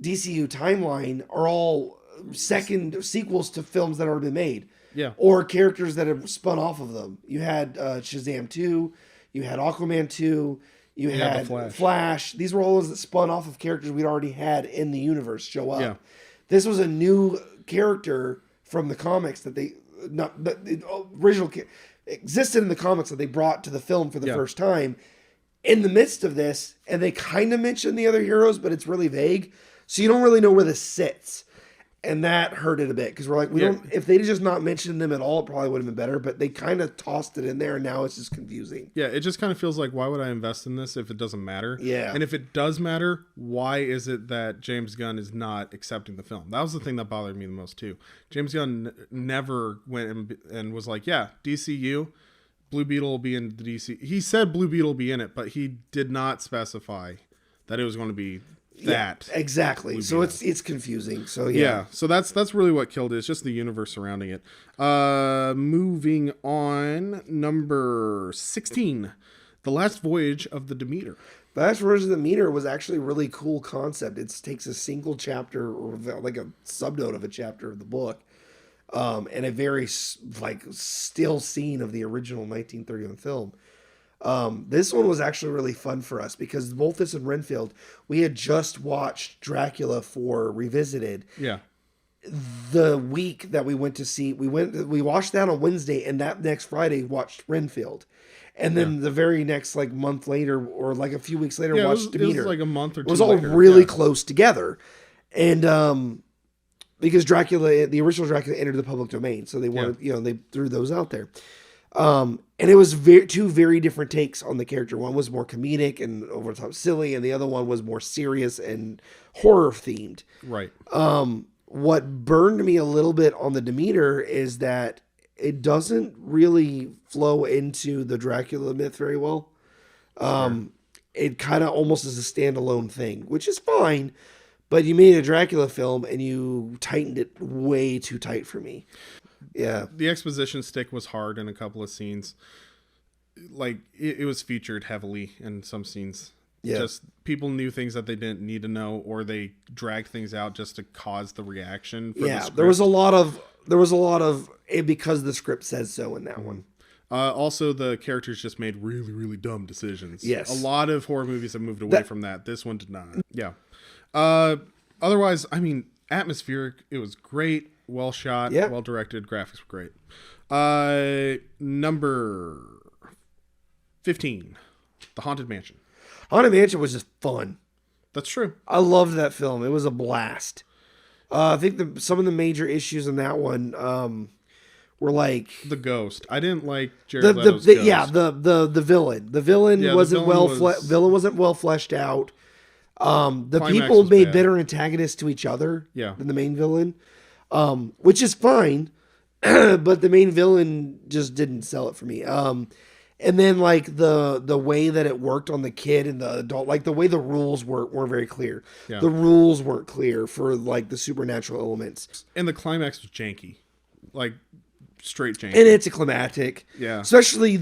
DCU timeline are all second sequels to films that have already been made. Yeah. Or characters that have spun off of them. You had Shazam 2, you had Aquaman 2, you had Flash. These were all those that spun off of characters we'd already had in the universe show up. Yeah. This was a new character from the comics that the original existed in the comics that they brought to the film for the first time in the midst of this, and they kind of mention the other heroes, but it's really vague. So you don't really know where this sits. And that hurt it a bit because we're like, if they just not mentioned them at all, it probably would have been better. But they kind of tossed it in there, and now it's just confusing. Yeah, it just kind of feels like, why would I invest in this if it doesn't matter? Yeah. And if it does matter, why is it that James Gunn is not accepting the film? That was the thing that bothered me the most, too. James Gunn never went and was like, yeah, DCU, Blue Beetle will be in the DC. He said Blue Beetle will be in it, but he did not specify that it was going to be that. Yeah, exactly. So it's confusing. So yeah. So that's really what killed it. It's just the universe surrounding it. Moving on, number 16, The Last Voyage of the Demeter. The Last Voyage of the Demeter was actually a really cool concept. It takes a single chapter or like a subnote of a chapter of the book, and a very still scene of the original 1931 film. This one was actually really fun for us because both this and Renfield, we had just watched Dracula for Revisited. Yeah. The week that we went to see, we watched that on Wednesday, and that next Friday watched Renfield. And then the very next month later, or like a few weeks later, watched Demeter. It was like a month or two. It was all really close together. And, because Dracula, the original Dracula entered the public domain. So they wanted, they threw those out there. And it was two very different takes on the character. One was more comedic and over the top silly, and the other one was more serious and horror themed. Right. What burned me a little bit on the Demeter is that it doesn't really flow into the Dracula myth very well. It kind of almost is a standalone thing, which is fine, but you made a Dracula film and you tightened it way too tight for me. Yeah. The exposition stick was hard in a couple of scenes. Like it was featured heavily in some scenes. Yeah. Just people knew things that they didn't need to know, or they dragged things out just to cause the reaction. There was a lot of it because the script says so in that one. Also, the characters just made really, really dumb decisions. Yes. A lot of horror movies have moved away from that. This one did not. Yeah. Otherwise, I mean, atmospheric, it was great. Well shot, well directed, graphics were great. Number 15, The Haunted Mansion. Haunted Mansion was just fun. That's true. I loved that film. It was a blast. I think some of the major issues in that one were like the ghost. I didn't like Jared Leto's ghost. Yeah, the villain. The villain wasn't well fleshed out. The people made better antagonists to each other than the main villain. Which is fine, but the main villain just didn't sell it for me. And then the way that it worked on the kid and the adult, the way the rules weren't very clear. Yeah. The rules weren't clear for the supernatural elements. And the climax was janky, straight janky. And it's anticlimactic. Yeah. Especially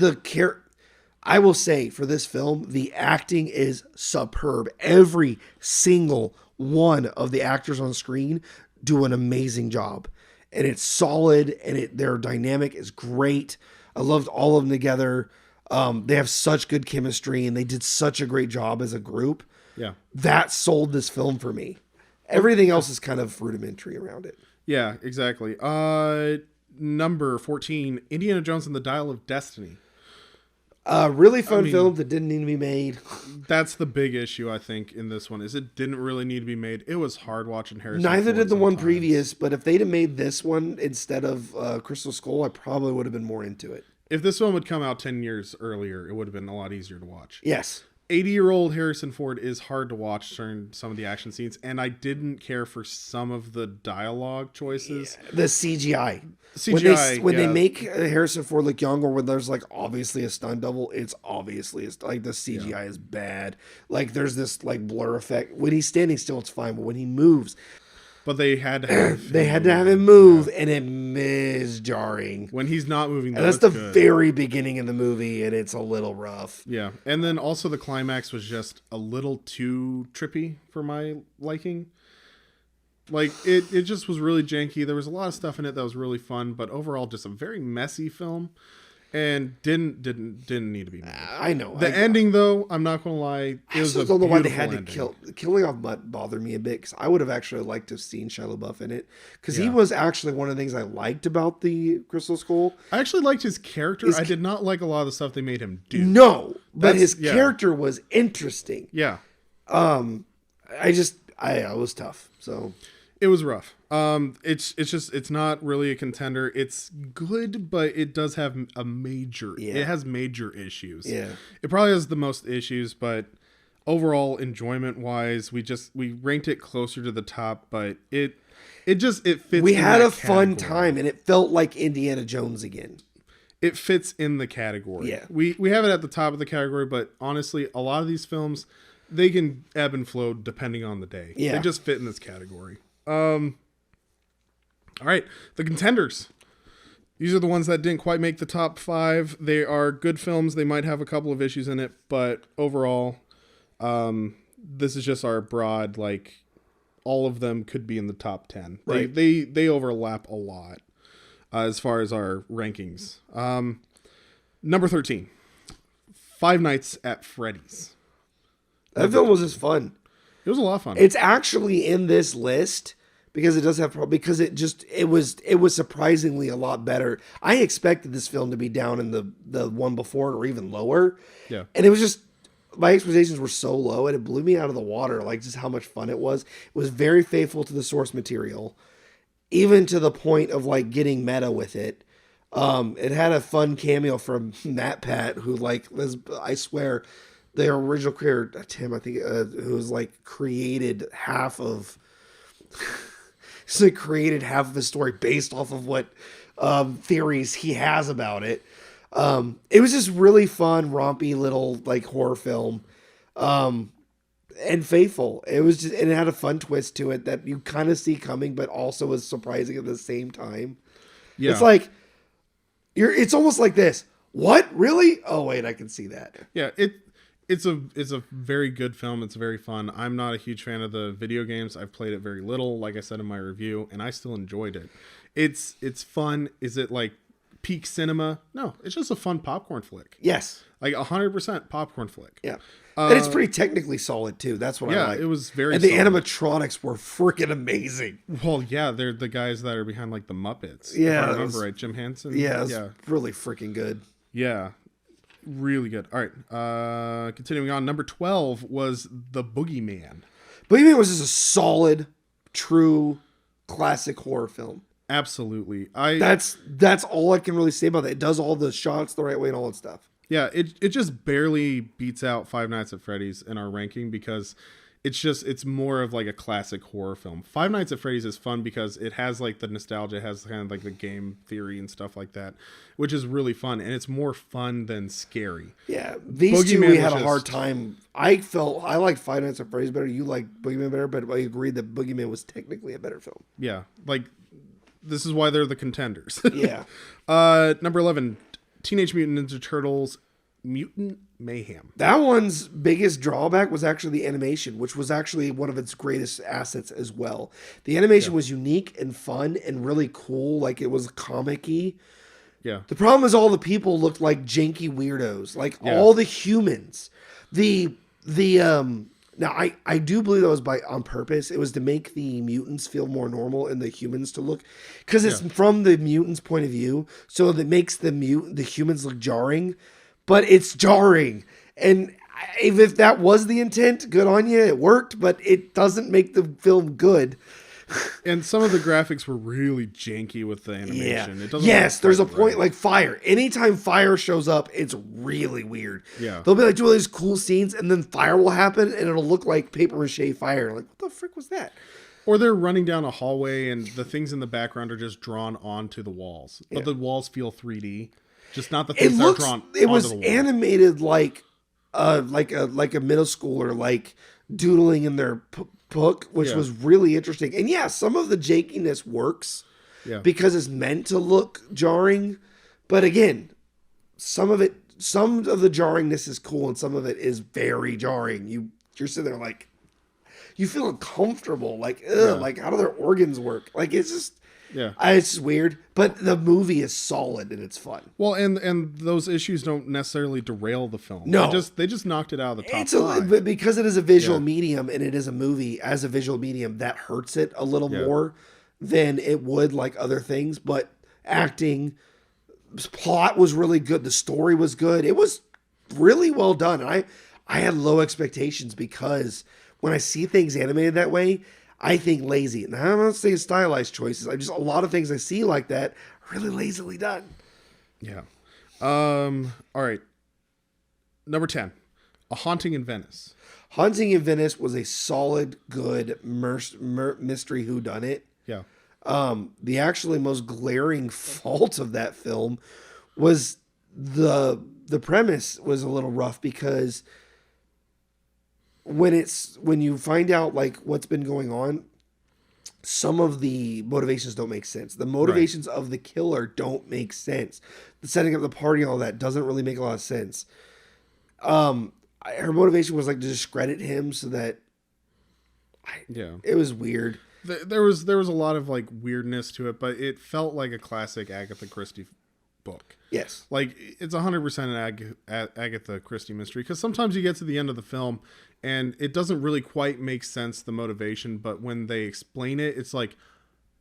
I will say for this film, the acting is superb. Every single one of the actors on screen do an amazing job, and it's solid, and their dynamic is great. I loved all of them together. They have such good chemistry, and they did such a great job as a group. Yeah, that sold this film for me. Everything else is kind of rudimentary around it. Yeah, exactly. Number 14, Indiana Jones and the Dial of Destiny. Really fun film that didn't need to be made. That's the big issue, I think, in this one, is it didn't really need to be made. It was hard watching Harrison Neither Ford did the one previous, sometimes. but if they'd have made this one instead of Crystal Skull, I probably would have been more into it. If this film had come out 10 years earlier, it would have been a lot easier to watch. Yes. 80-year-old Harrison Ford is hard to watch during some of the action scenes, and I didn't care for some of the dialogue choices. Yeah, the CGI. When they make Harrison Ford look young, or when there's like obviously a stunt double, it's obviously like the CGI is bad. Like there's this like blur effect. When he's standing still, it's fine, but when he moves, but they had to have him move, and it is jarring. When he's not moving, and that's the very beginning of the movie, and it's a little rough. Yeah, and then also the climax was just a little too trippy for my liking. Like it just was really janky. There was a lot of stuff in it that was really fun, but overall, just a very messy film. And didn't need to be made. I know. The ending, though, I'm not going to lie, it was a don't know why they had to kill. Killing off Mutt bothered me a bit, because I would have actually liked to have seen Shia LaBeouf in it, because he was actually one of the things I liked about the Crystal Skull. I actually liked his character. I did not like a lot of the stuff they made him do. No, but his character was interesting. Yeah. I was tough. So it was rough. It's not really a contender. It's good, but it does have it has major issues. Yeah. It probably has the most issues, but overall enjoyment wise, we ranked it closer to the top, but it fits. We had a fun time, and it felt like Indiana Jones again. It fits in the category. Yeah. We have it at the top of the category, but honestly, a lot of these films, they can ebb and flow depending on the day. Yeah. They just fit in this category. All right, the contenders. These are the ones that didn't quite make the top 5. They are good films. They might have a couple of issues in it, but overall, this is just our broad, like, all of them could be in the top 10. Right. They overlap a lot as far as our rankings. Number 13, Five Nights at Freddy's. That film was just fun. It was a lot of fun. It's actually in this list because it does have because it was surprisingly a lot better. I expected this film to be down in the one before or even lower. Yeah. And it was just, my expectations were so low, and it blew me out of the water, like just how much fun it was. It was very faithful to the source material, even to the point of like getting meta with it. It had a fun cameo from Matt Pat, who like was, I swear, the original creator, Tim, I think, who's like created half of his story based off of what theories he has about it. It was just really fun, rompy little like horror film, and faithful. It was just, and it had a fun twist to it that you kind of see coming, but also was surprising at the same time. Yeah. It's like it's almost like this. What? Really? Oh wait, I can see that. Yeah, it's a very good film. It's very fun. I'm not a huge fan of the video games. I've played it very little, like I said in my review, and I still enjoyed it. It's fun. Is it like peak cinema? No, it's just a fun popcorn flick. Yes. Like 100% popcorn flick. Yeah. And it's pretty technically solid too. That's what I like. Yeah, it was very and the animatronics were freaking amazing. Well, yeah, they're the guys that are behind like the Muppets. Yeah. If I remember right, Jim Henson. Yeah, really freaking good. Yeah. Really good. All right. Continuing on, number 12 was The Boogeyman. Boogeyman was just a solid, true, classic horror film. Absolutely. That's all I can really say about it. It does all the shots the right way and all that stuff. Yeah, it just barely beats out Five Nights at Freddy's in our ranking because it's more of like a classic horror film. Five Nights at Freddy's is fun because it has like the nostalgia, it has kind of like the game theory and stuff like that, which is really fun, and it's more fun than scary. Yeah, these two we had a hard time. I liked Five Nights at Freddy's better. You liked Boogeyman better, but I agreed that Boogeyman was technically a better film. Yeah, like this is why they're the contenders. Yeah. Number 11, Teenage Mutant Ninja Turtles Mutant Mayhem. That one's biggest drawback was actually the animation, which was actually one of its greatest assets as well. The animation was unique and fun and really cool, like it was comic-y. Yeah. The problem is all the people looked like janky weirdos, like all the humans. Now I do believe that was on purpose. It was to make the mutants feel more normal and the humans to look, because it's from the mutants' point of view, so that makes the humans look jarring. But it's jarring, and if that was the intent, good on you. It worked, but it doesn't make the film good. And some of the graphics were really janky with the Yeah. animation. It doesn't Yes, look there's a quite point right. like fire. Anytime fire shows up, it's really weird. Yeah. They'll be like doing these cool scenes, and then fire will happen, and it'll look like paper mache fire. Like, what the frick was that? Or they're running down a hallway and the things in the background are just drawn onto the walls. But the walls feel 3D. Just not the It things that are looks. drawn It onto was the wall. animated like a middle schooler like doodling in their book, which Yeah. was really interesting. And yeah, some of the jankiness works Yeah. because it's meant to look jarring, but again, some of the jarringness is cool, and some of it is very jarring. You're sitting there like, you feel uncomfortable, like, ugh, like how do their organs work? Like it's just, Yeah. it's just weird. But the movie is solid and it's fun. Well, and those issues don't necessarily derail the film. No. They just knocked it out of the top It's five. but because it is a visual Yeah. medium and it is a movie as a visual medium, that hurts it a little Yeah. more than it would like other things. But acting, plot was really good. The story was good. It was really well done. And I had low expectations because when I see things animated that way, I think lazy. And I'm not saying stylized choices. I just, a lot of things I see like that are really lazily done. Yeah. All right. Number 10, A Haunting in Venice. Haunting in Venice was a solid, good mystery whodunit. Yeah. The actually most glaring fault of that film was the premise was a little rough because when you find out like what's been going on, some of the motivations don't make sense. The motivations of the killer don't make sense. The setting up the party and all that doesn't really make a lot of sense. Her motivation was like to discredit him so that Yeah. it was weird. There was a lot of like weirdness to it, but it felt like a classic Agatha Christie book. Yes. Like it's 100% an Agatha Christie mystery, because sometimes you get to the end of the film and it doesn't really quite make sense, the motivation, but when they explain it, it's like,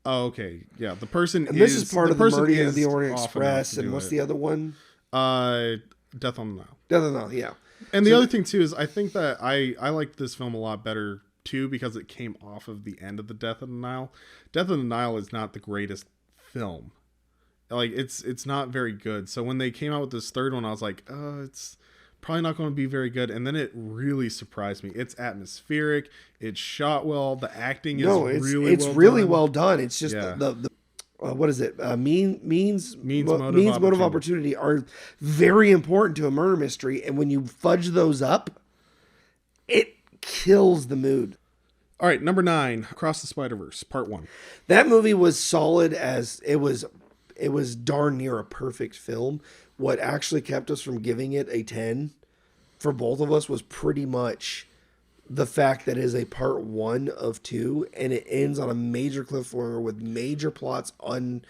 oh, okay, yeah, the person And this is part of the person Murder of is the Orient off enough Express, to and do what's it. the other one? Death on the Nile. No, yeah. And the other thing too is I think that I liked this film a lot better too because it came off of the end of the Death of the Nile. Death of the Nile is not the greatest film. Like it's not very good. So when they came out with this third one, I was like, it's probably not going to be very good. And then it really surprised me. It's atmospheric. It's shot well. The acting is really well done. It's just Yeah. the what is it? Means motive, motive, opportunity are very important to a murder mystery, and when you fudge those up, it kills the mood. All right, number 9, Across the Spider-Verse, Part 1. That movie was solid as it was darn near a perfect film. What actually kept us from giving it a 10 for both of us was pretty much the fact that it is a part 1 of 2, and it ends on a major cliffhanger with major plots and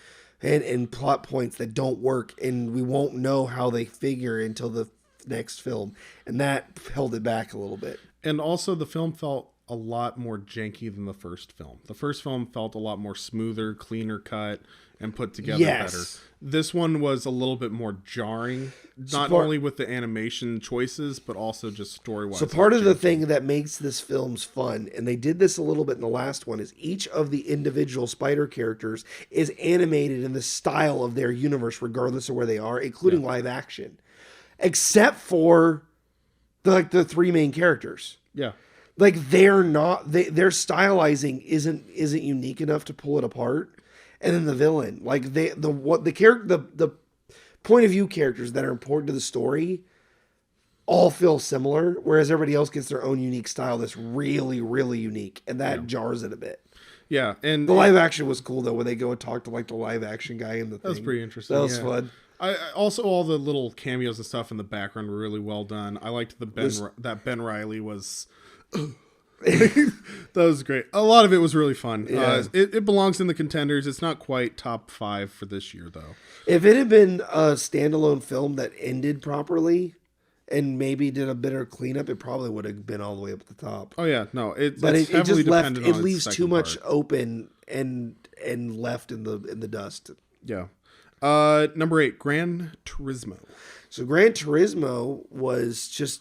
plot points that don't work, and we won't know how they figure until the next film, and that held it back a little bit. And also the film felt a lot more janky than the first film. The first film felt a lot more smoother, cleaner cut, and put together better. This one was a little bit more jarring, not only with the animation choices, but also just story-wise. So part of the thing that makes this film's fun, and they did this a little bit in the last one, is each of the individual spider characters is animated in the style of their universe, regardless of where they are, including live action, except for the 3 main characters. Yeah. Like their stylizing isn't unique enough to pull it apart. And then the villain, like the point of view characters that are important to the story all feel similar, whereas everybody else gets their own unique style that's really, really unique, and that jars it a bit. Yeah, and the live action was cool though when they go and talk to like the live action guy in the thing. That was pretty interesting. That was fun. I also, all the little cameos and stuff in the background were really well done. I liked that Ben Reilly was. That was great. A lot of it was really fun. Yeah. It belongs in the contenders. It's not quite top 5 for this year, though. If it had been a standalone film that ended properly and maybe did a bit of cleanup, it probably would have been all the way up at the top. Oh yeah, no, it leaves too much open and left in the dust. Yeah. Number 8, Gran Turismo. So Gran Turismo was just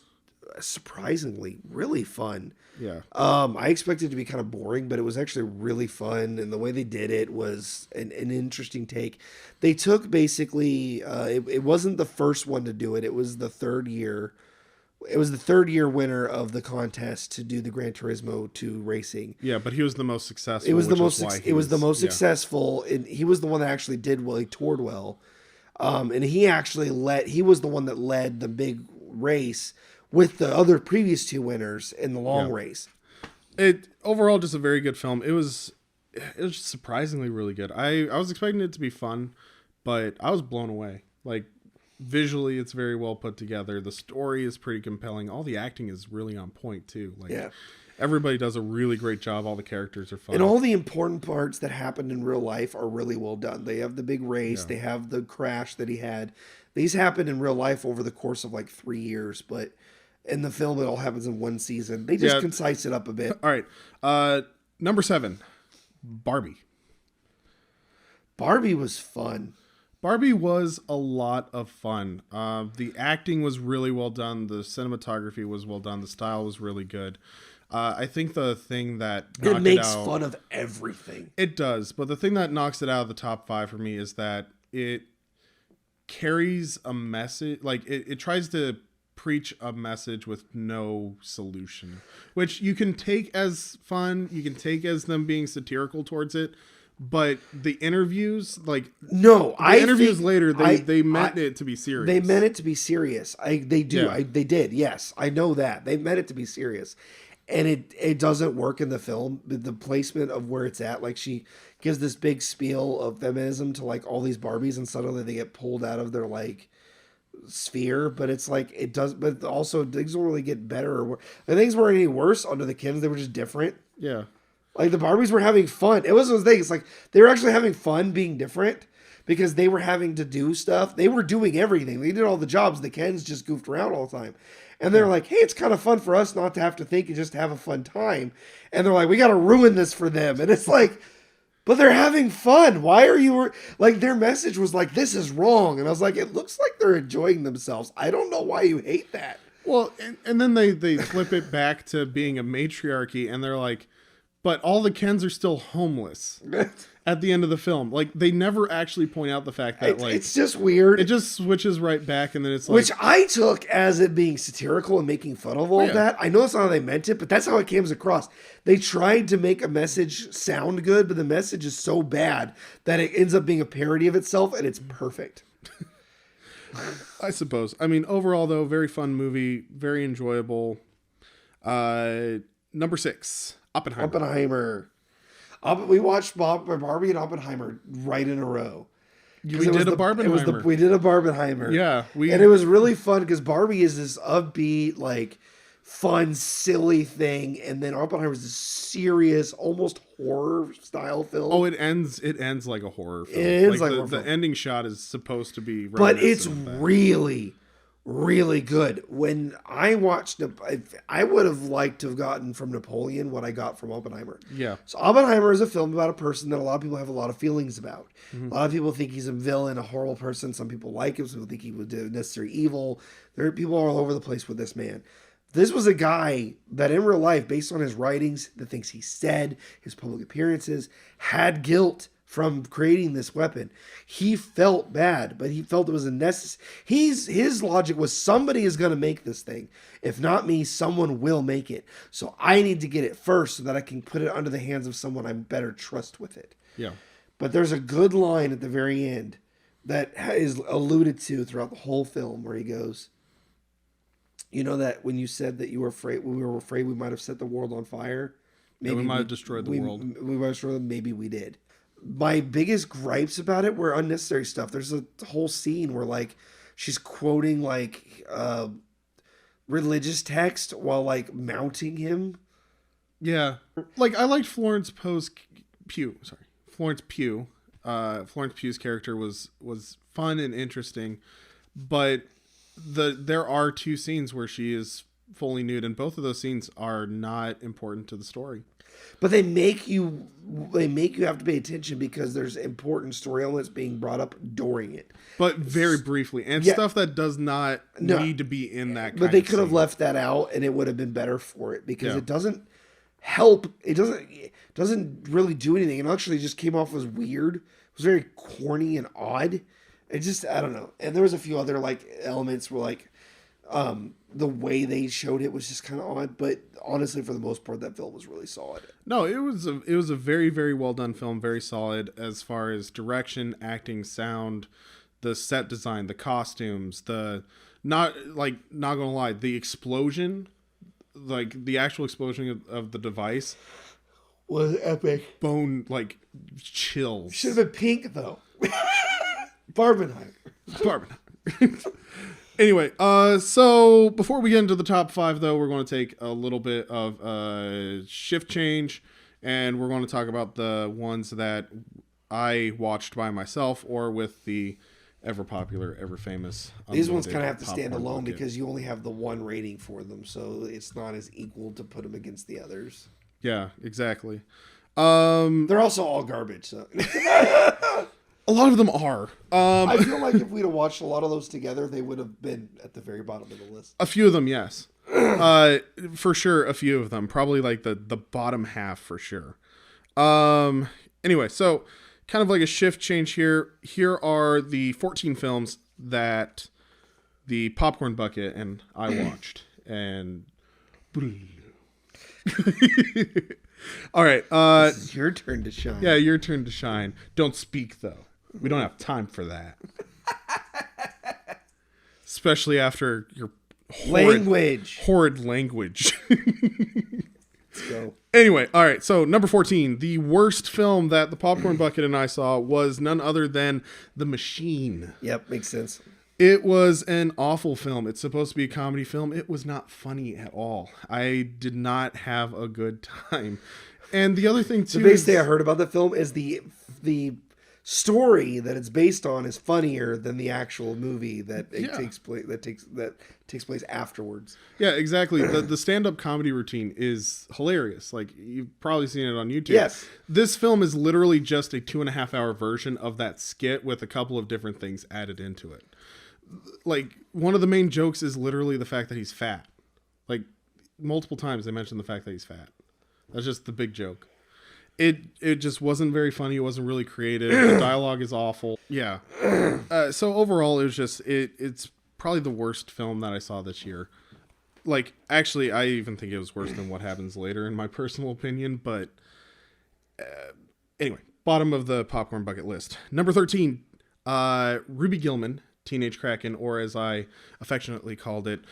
surprisingly really fun. Yeah. I expected it to be kind of boring, but it was actually really fun, and the way they did it was an interesting take. They took basically, it wasn't the first one to do it. It was the third year. It was the third year winner of the contest to do the Gran Turismo 2 racing. Yeah, but he was the most successful. It was the which most. is why It was the most yeah. successful, and he was the one that actually did well. He toured well, and he actually led. He was the one that led the big race with the other previous two winners in the long Yeah. race. It overall just a very good film. It was surprisingly really good. I was expecting it to be fun, but I was blown away. Like visually, it's very well put together. The story is pretty compelling. All the acting is really on point too. Like Yeah. everybody does a really great job. All the characters are fun. And all the important parts that happened in real life are really well done. They have the big race. Yeah. They have the crash that he had. These happened in real life over the course of like 3 years, but in the film, it all happens in one season. They just concise it up a bit. All right. Number 7, Barbie. Barbie was fun. Barbie was a lot of fun. The acting was really well done. The cinematography was well done. The style was really good. I think the thing that It makes fun of everything. It does, but the thing that knocks it out of the top 5 for me is that it carries a message. Like it tries to preach a message with no solution, which you can take as fun. You can take as them being satirical towards it. But the interviews, like interviews later, they meant it to be serious. They meant it to be serious. They do. Yeah. They did. Yes, I know that they meant it to be serious, and it doesn't work in the film. The placement of where it's at, like she gives this big spiel of feminism to like all these Barbies, and suddenly they get pulled out of their like sphere. But it's like it does. But also things don't really get better or worse. The things weren't any worse under the Kens. They were just different. Yeah. Like the Barbies were having fun. It was those things. Like they were actually having fun being different because they were having to do stuff. They were doing everything. They did all the jobs. The Kens just goofed around all the time. And they're like, hey, it's kind of fun for us not to have to think and just have a fun time. And they're like, we got to ruin this for them. And it's like, but they're having fun. Why are you like, their message was like, this is wrong. And I was like, it looks like they're enjoying themselves. I don't know why you hate that. Well, and then they flip it back to being a matriarchy, and they're like, but all the Kens are still homeless at the end of the film. Like they never actually point out the fact that like it's just weird. It just switches right back, and then it's like, which I took as it being satirical and making fun of all that. I know that's not how they meant it, but that's how it came across. They tried to make a message sound good, but the message is so bad that it ends up being a parody of itself, and it's perfect. I suppose. I mean, overall though, very fun movie, very enjoyable. Number 6. Oppenheimer. We watched Barbie and Oppenheimer right in a row. We did a Barbenheimer. We did a Barbenheimer. Yeah. And it was really fun because Barbie is this upbeat, like fun, silly thing. And then Oppenheimer is this serious, almost horror style film. Oh, it ends like a horror film. It ends like a horror the film. ending shot is supposed to be but it's really, really good. When I watched it, I would have liked to have gotten from Napoleon what I got from Oppenheimer. Yeah. So Oppenheimer is a film about a person that a lot of people have a lot of feelings about. Mm-hmm. A lot of people think he's a villain, a horrible person. Some people like him. Some people think he would do necessary evil. There are people all over the place with this man. This was a guy that in real life, based on his writings, the things he said, his public appearances, had guilt from creating this weapon. He felt bad, but he felt it was a necessary. His logic was somebody is going to make this thing. If not me, someone will make it. So I need to get it first so that I can put it under the hands of someone I better trust with it. Yeah. But there's a good line at the very end that is alluded to throughout the whole film where he goes, you know that when you said that you were afraid, we were afraid we might have set the world on fire. Maybe we might have destroyed the world. We might have destroyed them. Maybe we did. My biggest gripes about it were unnecessary stuff. There's a whole scene where like she's quoting like religious text while like mounting him. Yeah. Like I liked Florence Pugh. Florence Pugh's character was fun and interesting, but there are 2 scenes where she is fully nude, and both of those scenes are not important to the story. But they make you have to pay attention because there's important story elements being brought up during it. But very briefly, and stuff that does not need to be in that kind But they of could have scene. left that out and it would have been better for it because it doesn't help. It doesn't really do anything. It actually just came off as weird. It was very corny and odd. It just, I don't know. And there was a few other like elements where like the way they showed it was just kind of odd, but honestly, for the most part, that film was really solid. No, it was a very, very well done film, very solid as far as direction, acting, sound, the set design, the costumes, not gonna lie, the explosion, like the actual explosion of the device Was epic. Bone like chills. Should have been pink though. Barbenheimer. Anyway, so before we get into the top 5, though, we're going to take a little bit of a shift change, and we're going to talk about the ones that I watched by myself or with the ever popular, ever famous. These ones kind of have to stand alone because you only have the one rating for them, so it's not as equal to put them against the others. Yeah, exactly. They're also all garbage. So. A lot of them are. I feel like if we'd have watched a lot of those together, they would have been at the very bottom of the list. A few of them, yes. For sure, a few of them. Probably like the bottom half for sure. Anyway, so kind of like a shift change here. Here are the 14 films that the Popcorn Bucket and I watched. And... All right. This is your turn to shine. Yeah, your turn to shine. Don't speak, though. We don't have time for that. Especially after your horrid language. Let's go. Anyway, all right. So, number 14. The worst film that the Popcorn Bucket and I saw was none other than The Machine. Yep, makes sense. It was an awful film. It's supposed to be a comedy film. It was not funny at all. I did not have a good time. And the other thing, too... The biggest thing I heard about the film is the story that it's based on is funnier than the actual movie that takes place afterwards. Yeah, exactly. The stand-up comedy routine is hilarious. Like, you've probably seen it on YouTube. Yes. This film is literally just a 2.5-hour version of that skit with a couple of different things added into it. Like, one of the main jokes is literally the fact that he's fat. Like, multiple times they mention the fact that he's fat. That's just the big joke. It just wasn't very funny. It wasn't really creative. The dialogue is awful. Yeah. So overall, it was just it's probably the worst film that I saw this year. Like, actually, I even think it was worse than What Happens Later, in my personal opinion. But anyway, bottom of the Popcorn Bucket list. Number 13, Ruby Gillman, Teenage Kraken, or as I affectionately called it,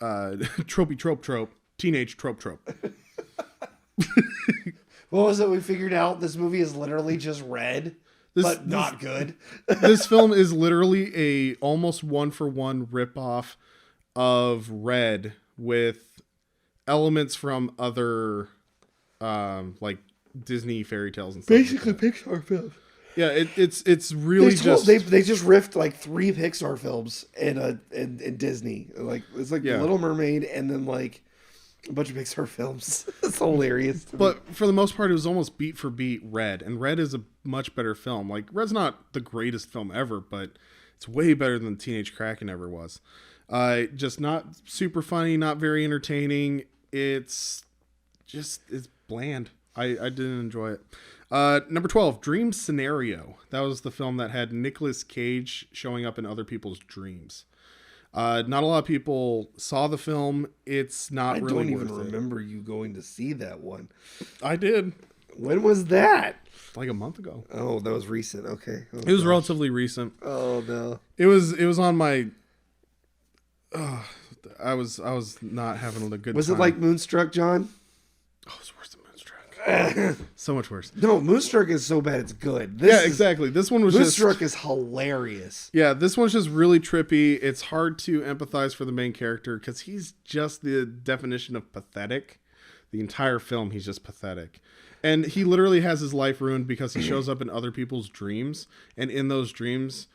Tropey Trope, Teenage Trope. What was it we figured out? This movie is literally just Red, but not good. This film is literally a almost one-for-one ripoff of Red with elements from other like Disney fairy tales and stuff. Basically Pixar films. Yeah, it's really they just riffed like 3 Pixar films and Disney. Like it's like The Little Mermaid and then like a bunch of Pixar films. It's hilarious. But for the most part, it was almost beat for beat Red, and Red is a much better film. Like, Red's not the greatest film ever, but it's way better than Teenage Kraken ever was. Just not super funny, not very entertaining. It's bland. I didn't enjoy it. Number 12, Dream Scenario. That was the film that had Nicolas Cage showing up in other people's dreams. Not a lot of people saw the film. It's not really worth it. I don't even remember you going to see that one. I did. When was that? Like a month ago. Oh, that was recent. Okay. It was relatively recent. Oh no. It was on my. I was not having a good time. Was it like Moonstruck, John? Oh, it's worse than Moonstruck. So much worse. No, Moonstruck is so bad it's good. Exactly. This one was Moonstruck is hilarious. Yeah, this one's just really trippy. It's hard to empathize for the main character because he's just the definition of pathetic. The entire film, he's just pathetic. And he literally has his life ruined because he shows up in other people's dreams. And in those dreams,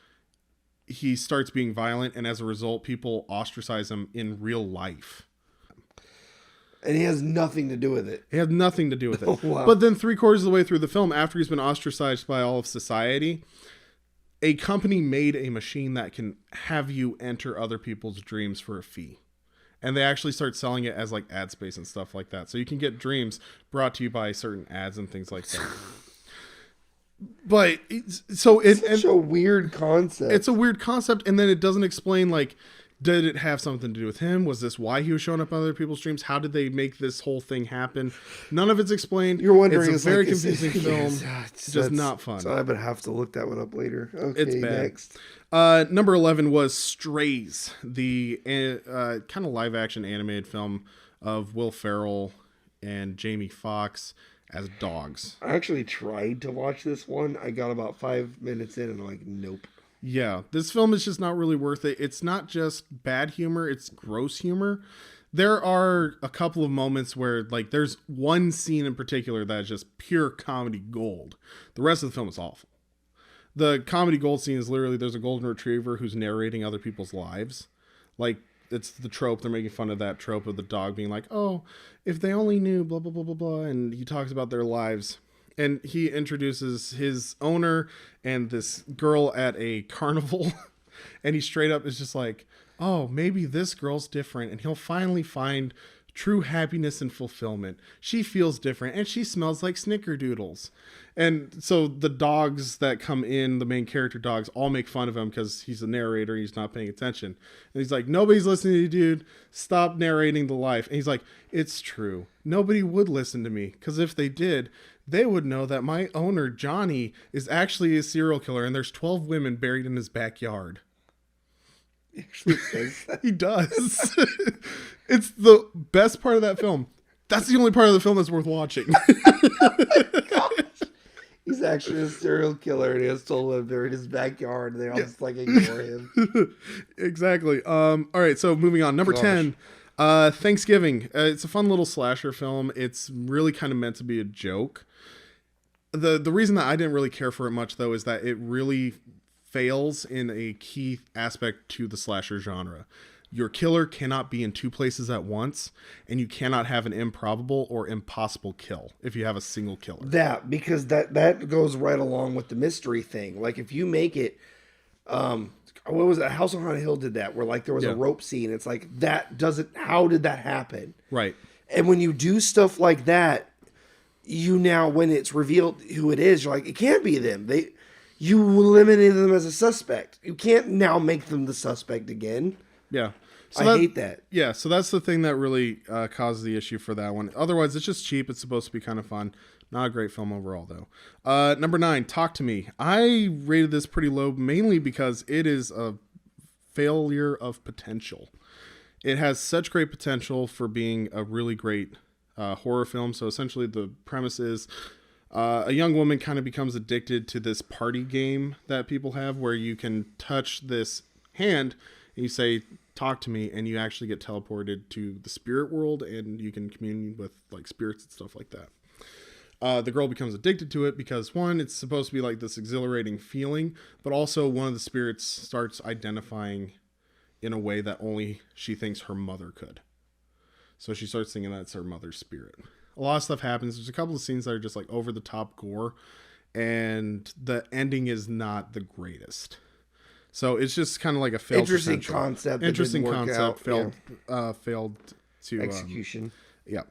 he starts being violent, and as a result, people ostracize him in real life. And he has nothing to do with it. He had nothing to do with it. Oh, wow. But then 3/4 of the way through the film, after he's been ostracized by all of society, a company made a machine that can have you enter other people's dreams for a fee. And they actually start selling it as like ad space and stuff like that. So you can get dreams brought to you by certain ads and things like that. But it's such a weird concept. It's a weird concept, and then it doesn't explain, like, did it have something to do with him? Was this why he was showing up on other people's dreams? How did they make this whole thing happen? None of it's explained. You're wondering, it's a very confusing film. It's just not fun. So I would have to look that one up later. Okay, It's bad. Next. Number 11 was Strays, the kind of live action animated film of Will Ferrell and Jamie Foxx as dogs. I actually tried to watch this one. I got about 5 minutes in and I'm like, nope. Yeah, this film is just not really worth it. It's not just bad humor, it's gross humor. There are a couple of moments where, like, there's one scene in particular that is just pure comedy gold. The rest of the film is awful. The comedy gold scene is literally there's a golden retriever who's narrating other people's lives. Like, it's the trope. They're making fun of that trope of the dog being like, oh, if they only knew, blah, blah, blah, blah, blah. And he talks about their lives. And he introduces his owner and this girl at a carnival. And he straight up is just like, oh, maybe this girl's different. And he'll finally find true happiness and fulfillment. She feels different and she smells like snickerdoodles. And so the dogs that come in, the main character dogs, all make fun of him because he's a narrator. He's not paying attention. And he's like, nobody's listening to you, dude. Stop narrating the life. And he's like, it's true. Nobody would listen to me because if they did, they would know that my owner, Johnny, is actually a serial killer and there's 12 women buried in his backyard. He actually says that. He does. It's the best part of that film. That's the only part of the film that's worth watching. He's actually a serial killer and he has to live there in his backyard and they all just like ignore him. Exactly. All right, so moving on. Number 10, Thanksgiving. It's a fun little slasher film. It's really kind of meant to be a joke. The reason that I didn't really care for it much, though, is that it really fails in a key aspect to the slasher genre. Your killer cannot be in two places at once, and you cannot have an improbable or impossible kill if you have a single killer. Because that goes right along with the mystery thing. Like if you make it, what was it? House on Haunted Hill did that, where like there was a rope scene. It's like how did that happen? Right. And when you do stuff like that, when it's revealed who it is, you're like, it can't be them. You eliminated them as a suspect. You can't now make them the suspect again. Yeah. So I hate that. Yeah, so that's the thing that really causes the issue for that one. Otherwise, it's just cheap. It's supposed to be kind of fun. Not a great film overall, though. Number 9, Talk to Me. I rated this pretty low, mainly because it is a failure of potential. It has such great potential for being a really great horror film. So essentially the premise is a young woman kind of becomes addicted to this party game that people have where you can touch this hand and you say, talk to me, and you actually get teleported to the spirit world and you can commune with like spirits and stuff like that. The girl becomes addicted to it because, one, it's supposed to be like this exhilarating feeling, but also one of the spirits starts identifying in a way that only she thinks her mother could. So she starts thinking that's her mother's spirit. A lot of stuff happens. There's a couple of scenes that are just like over the top gore, and the ending is not the greatest. So it's just kind of like a failed interesting concept. Interesting concept. Failed to execution. Yeah.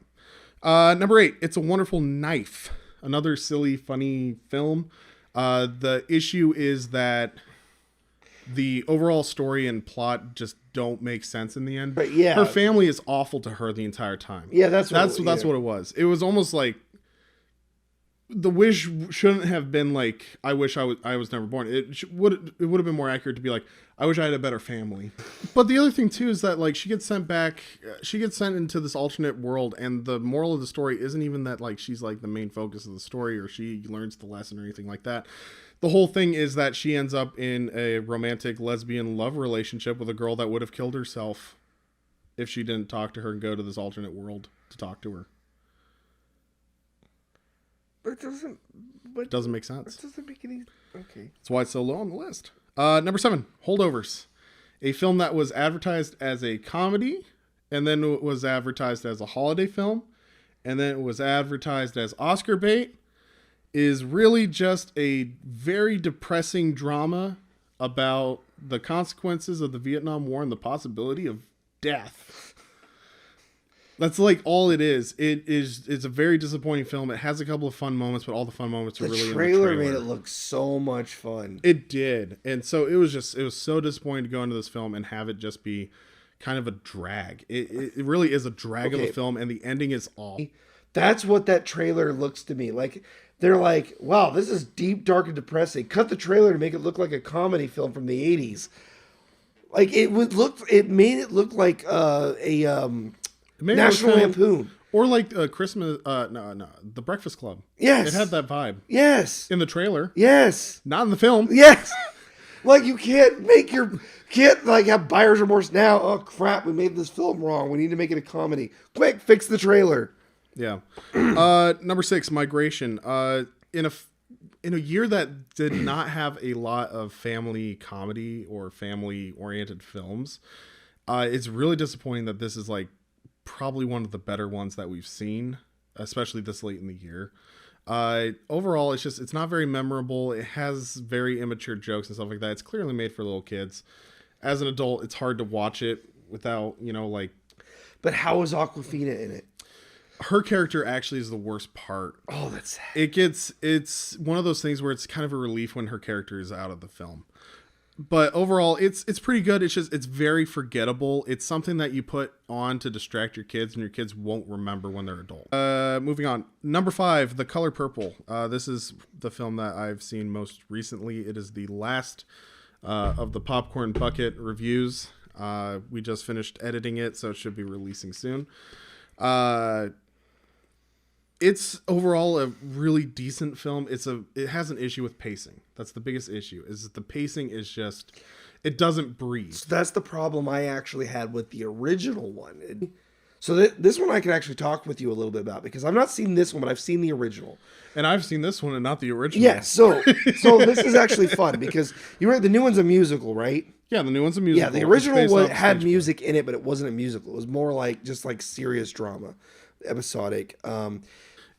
Number 8, It's a Wonderful Knife. Another silly, funny film. The issue is that the overall story and plot just don't make sense in the end. But yeah, her family is awful to her the entire time. Yeah, that's what it was. It was almost like the wish shouldn't have been like, I wish I was never born. It would have been more accurate to be like, I wish I had a better family. But the other thing too is that like she gets sent into this alternate world, and the moral of the story isn't even that like she's like the main focus of the story or she learns the lesson or anything like that. The whole thing is that she ends up in a romantic lesbian love relationship with a girl that would have killed herself if she didn't talk to her and go to this alternate world to talk to her. But it doesn't. Doesn't make sense. It doesn't make any. Okay. That's why it's so low on the list. Number 7, Holdovers. A film that was advertised as a comedy, and then it was advertised as a holiday film, and then it was advertised as Oscar bait, is really just a very depressing drama about the consequences of the Vietnam War and the possibility of death. That's like all it is. It's a very disappointing film. It has a couple of fun moments, but all the fun moments are really in the trailer. Made it look so much fun. It did. And so it was so disappointing to go into this film and have it just be kind of a drag. It really is a drag of a film, and the ending is awful. That's what that trailer looks to me like. They're like, wow, this is deep, dark, and depressing. Cut the trailer to make it look like a comedy film from the 80s. Like it made it look like National Lampoon. Or like Christmas, The Breakfast Club. Yes. It had that vibe. Yes. In the trailer. Yes. Not in the film. Yes. Like you can't like have buyer's remorse now. Oh crap, we made this film wrong. We need to make it a comedy. Quick, fix the trailer. Yeah. Number 6, Migration. In a year that did not have a lot of family comedy or family oriented films, it's really disappointing that this is like probably one of the better ones that we've seen, especially this late in the year. Overall, it's not very memorable. It has very immature jokes and stuff like that. It's clearly made for little kids. As an adult, it's hard to watch it without, like... But how is Awkwafina in it? Her character actually is the worst part. Oh, that's sad. It's one of those things where it's kind of a relief when her character is out of the film. But overall, it's pretty good. It's very forgettable. It's something that you put on to distract your kids, and your kids won't remember when they're adult. Moving on. Number 5, The Color Purple. This is the film that I've seen most recently. It is the last of the Popcorn Bucket reviews. We just finished editing it, so it should be releasing soon. It's overall a really decent film. It has an issue with pacing. That's the biggest issue. Is that the pacing is just, it doesn't breathe. So that's the problem I actually had with the original one. This one I can actually talk with you a little bit about, because I've not seen this one, but I've seen the original. And I've seen this one and not the original. Yeah, so this is actually fun, because the new one's a musical, right? Yeah, the new one's a musical. Yeah, the original one had music in it, but it wasn't a musical. It was more like just like serious drama, episodic.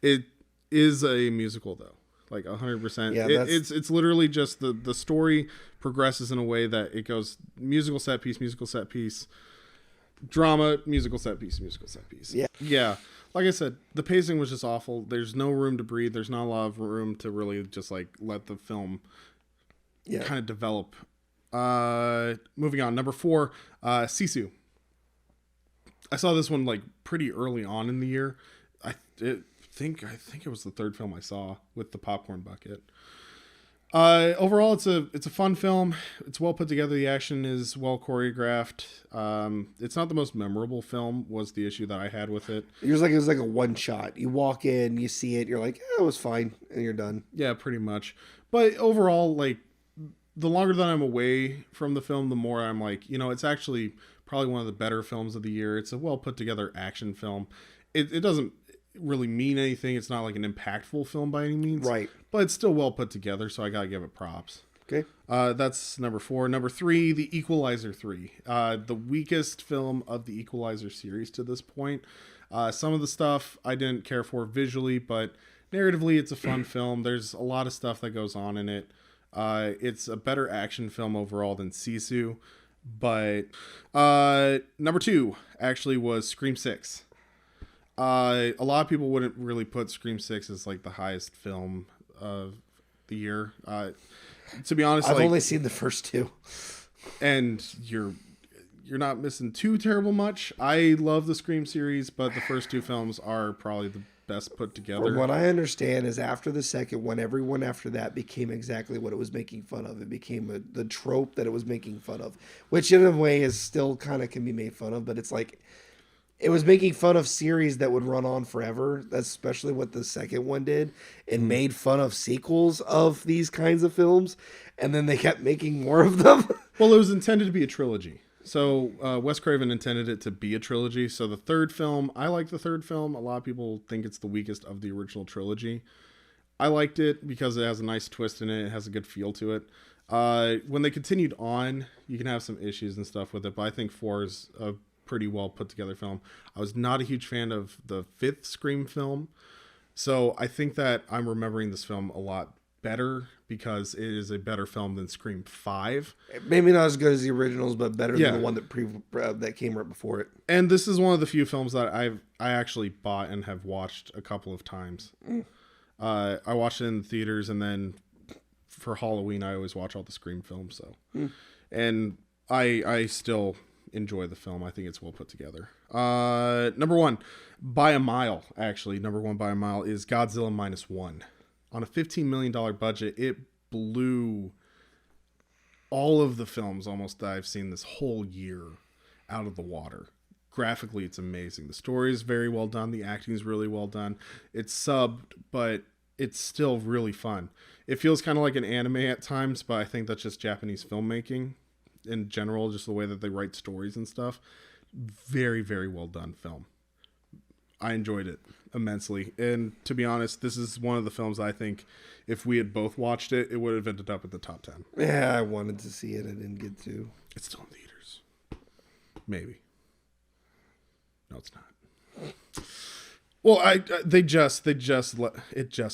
It is a musical though, like 100%. Yeah, it's literally just the story progresses in a way that it goes musical set piece, drama, musical set piece. Yeah. Like I said, the pacing was just awful. There's no room to breathe. There's not a lot of room to really just like let the film kind of develop. Moving on, number 4, Sisu. I saw this one like pretty early on in the year. I think it was the 3rd film I saw with the Popcorn Bucket. Overall, it's a fun film. It's well put together. The action is well choreographed. It's not the most memorable film, was the issue that I had with it. It was like a one shot. You walk in, you see it, you're like, it was fine, and you're done. Yeah, pretty much. But overall, like, the longer that I'm away from the film, the more I'm like, it's actually probably one of the better films of the year. It's a well put together action film. It doesn't really mean anything. It's not like an impactful film by any means. Right. But it's still well put together, so I gotta give it props. Okay. That's number 4. Number 3, The Equalizer 3. The weakest film of the Equalizer series to this point. Some of the stuff I didn't care for visually, but narratively it's a fun film. There's a lot of stuff that goes on in it. It's a better action film overall than Sisu. But number 2 actually was Scream 6. A lot of people wouldn't really put Scream 6 as like the highest film of the year. To be honest, I've only seen the first 2, and you're not missing too terrible much. I love the Scream series, but the first 2 films are probably the best put together. From what I understand is after the second one, everyone after that became exactly what it was making fun of. It became the trope that it was making fun of, which in a way is still kind of can be made fun of, but it's like, it was making fun of series that would run on forever. That's especially what the second one did. It made fun of sequels of these kinds of films, and then they kept making more of them. Well, it was intended to be a trilogy. So Wes Craven intended it to be a trilogy. So the 3rd film, I like the 3rd film. A lot of people think it's the weakest of the original trilogy. I liked it because it has a nice twist in it. It has a good feel to it. When they continued on, you can have some issues and stuff with it, but I think 4 is a pretty well put together film. I was not a huge fan of the 5th Scream film, so I think that I'm remembering this film a lot better because it is a better film than Scream 5. Maybe not as good as the originals, but better than the one that came right before it. And this is one of the few films that I actually bought and have watched a couple of times. I watched it in the theaters, and then for Halloween I always watch all the Scream films. So, and I still enjoy the film. I think it's well put together. Number 1, by a mile. Actually, number 1 by a mile is Godzilla -1. On a $15 million budget, it blew all of the films almost that I've seen this whole year out of the water. Graphically, it's amazing. The story is very well done. The acting is really well done. It's subbed, but it's still really fun. It feels kind of like an anime at times, but I think that's just Japanese filmmaking in general, just the way that they write stories and stuff. Very, very well done film. I enjoyed it immensely. And to be honest, this is one of the films I think if we had both watched it, it would have ended up at the top 10. Yeah, I wanted to see it. I didn't get to. It's still in theaters. Maybe. No, it's not. Well, it just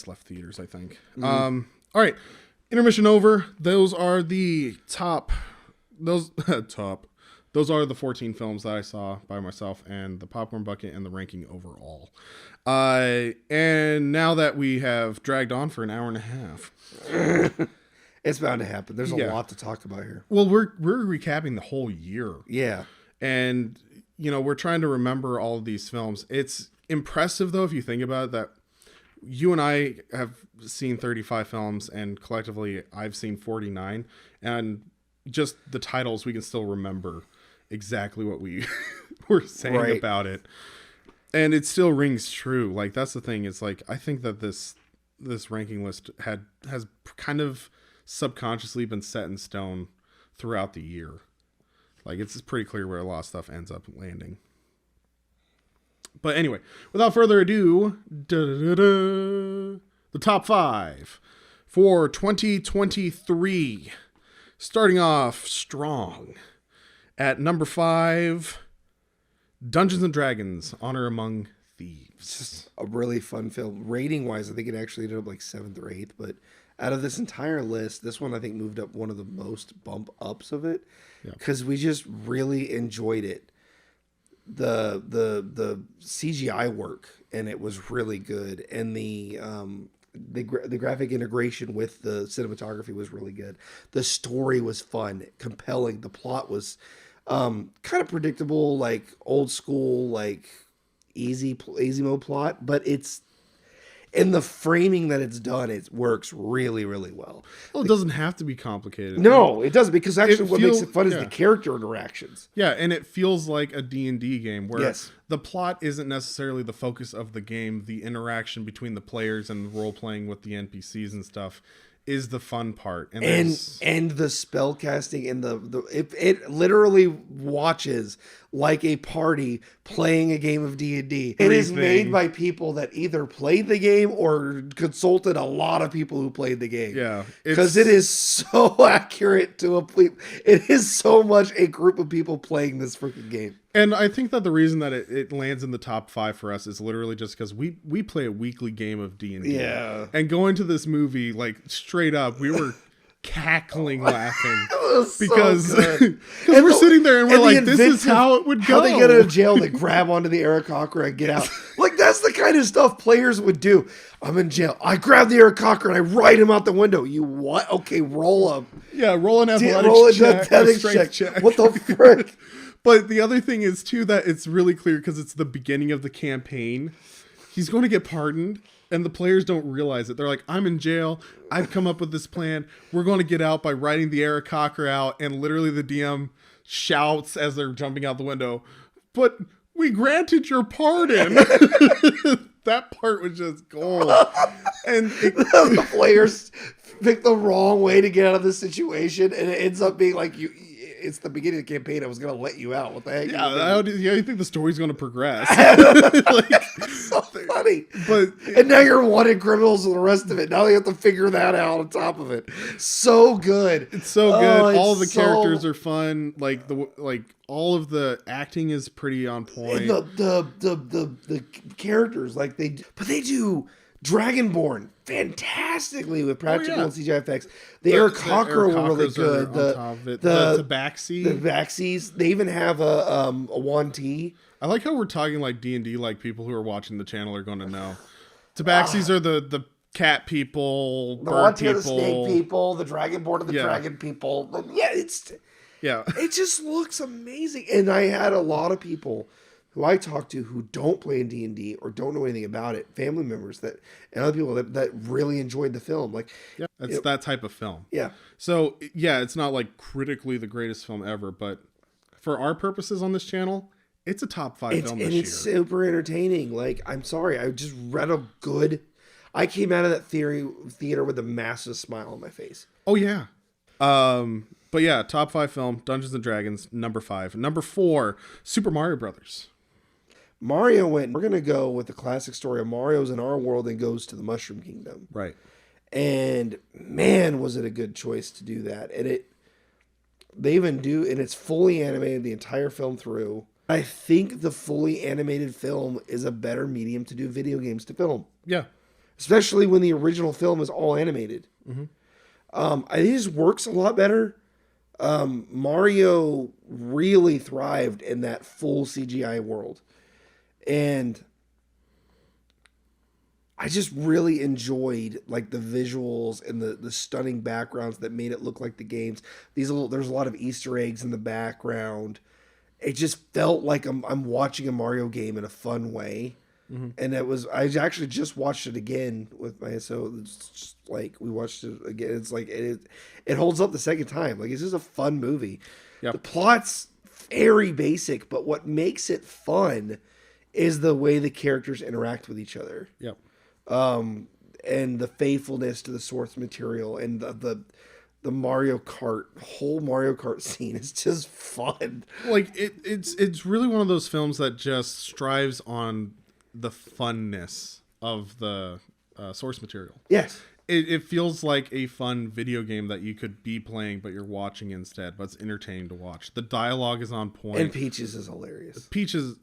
left theaters, I think. All right. Intermission over. Those are the top. Those are the 14 films that I saw by myself, and the popcorn bucket, and the ranking overall. And now that we have dragged on for an hour and a half, it's bound to happen. There's a lot to talk about here. Well, we're recapping the whole year. Yeah, and we're trying to remember all of these films. It's impressive though if you think about it, that you and I have seen 35 films, and collectively I've seen 49, and just the titles we can still remember exactly what we were saying about it, and it still rings true. Like, that's the thing. It's like, I think that this ranking list has kind of subconsciously been set in stone throughout the year. Like, it's pretty clear where a lot of stuff ends up landing. But anyway, without further ado, the top 5 for 2023, starting off strong. At number 5, Dungeons and Dragons: Honor Among Thieves. Just a really fun film. Rating wise, I think it actually ended up like 7th or 8th. But out of this entire list, this one I think moved up one of the most bump ups of it, because we just really enjoyed it. The CGI work and it was really good, and the graphic integration with the cinematography was really good. The story was fun, compelling. The plot was kind of predictable, like old school, like easy mode plot, but it's in the framing that it's done, it works really, really well. Well, it doesn't have to be complicated. No, it doesn't, because actually what makes it fun is the character interactions. Yeah, and it feels like a D&D game where the plot isn't necessarily the focus of the game. The interaction between the players and the role-playing with the NPCs and stuff is the fun part. And the spell casting, and it literally watches like a party playing a game of D&D. It is made by people that either played the game or consulted a lot of people who played the game. Yeah, because it is so accurate to it is so much a group of people playing this freaking game. And I think that the reason that it lands in the top 5 for us is literally just because we play a weekly game of D&D. Yeah. And going to this movie, like, straight up, we were cackling laughing. Because we're sitting there and we're like, this is how it would go. How they get out of jail, they grab onto the Aarakocra and get out. Like, that's the kind of stuff players would do. I'm in jail. I grab the Aarakocra and I ride him out the window. You what? Okay, roll up. Yeah, roll an athletics check. What the frick? But the other thing is, too, that it's really clear because it's the beginning of the campaign. He's going to get pardoned, and the players don't realize it. They're like, I'm in jail. I've come up with this plan. We're going to get out by riding the Aarakocra out, and literally the DM shouts as they're jumping out the window, but we granted your pardon. That part was just gold. And the players pick the wrong way to get out of the situation, and it ends up being like it's the beginning of the campaign. I was gonna let you out. What the heck? Yeah, you think the story's going to progress? Like, so funny. But and now you're wanting criminals and the rest of it. Now they have to figure that out on top of it. So good. It's so good. It's all of the characters are fun. Like all of the acting is pretty on point. And the characters but they do Dragonborn fantastically with practical and CGI effects. The Aarakocra were really good. The Tabaxis. They even have a Yuan-ti. I like how we're talking like D&D, like people who are watching the channel are going to know. Tabaxis are the cat people, the bird people, people, the snake people, the Dragonborn and the dragon people. But it just looks amazing. And I had a lot of people who I talk to who don't play in D&D or don't know anything about it, family members and other people that really enjoyed the film. Like, it's that type of film. Yeah. So it's not like critically the greatest film ever, but for our purposes on this channel, it's a top 5 film this year. It's super entertaining. Like, I'm sorry, I just read I came out of that theater with a massive smile on my face. Oh yeah. But yeah, top 5 film, Dungeons and Dragons, number 5. Number 4, Super Mario Brothers. Mario we're going to go with the classic story of Mario's in our world and goes to the Mushroom Kingdom. Right. And man, was it a good choice to do that. And it's fully animated the entire film through. I think the fully animated film is a better medium to do video games to film. Yeah. Especially when the original film is all animated. Mm-hmm. I think it just works a lot better. Mario really thrived in that full CGI world. And I just really enjoyed like the visuals and the stunning backgrounds that made it look like the games. There's a lot of Easter eggs in the background. It just felt like I'm watching a Mario game in a fun way. Mm-hmm. And I actually just watched it again with so it's just like we watched it again. It's like it holds up the second time. Like, it's just a fun movie. Yep. The plot's very basic, but what makes it fun is the way the characters interact with each other. Yep. And the faithfulness to the source material and the whole Mario Kart scene is just fun. Like it's really one of those films that just strives on the funness of the source material. Yes. It feels like a fun video game that you could be playing, but you're watching instead. But it's entertaining to watch. The dialogue is on point. And Peaches is hilarious. Peaches,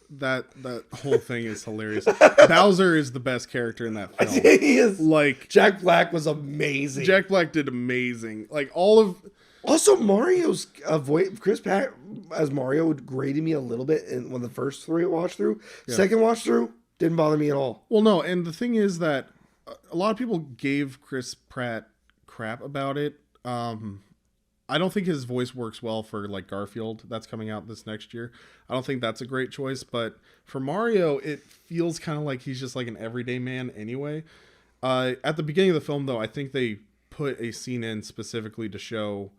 that whole thing is hilarious. Bowser is the best character in that film. He is. Like, Jack Black was amazing. Jack Black did amazing. Like, all of... Also, Mario's voice, Chris Pratt as Mario graded me a little bit when the first 3 watch through. Yeah. Second watch through, didn't bother me at all. Well, no, and the thing is that a lot of people gave Chris Pratt crap about it. I don't think his voice works well for like Garfield that's coming out this next year. I don't think that's a great choice, but for Mario, it feels kind of like he's just like an everyday man anyway. At the beginning of the film, though, I think they put a scene in specifically to show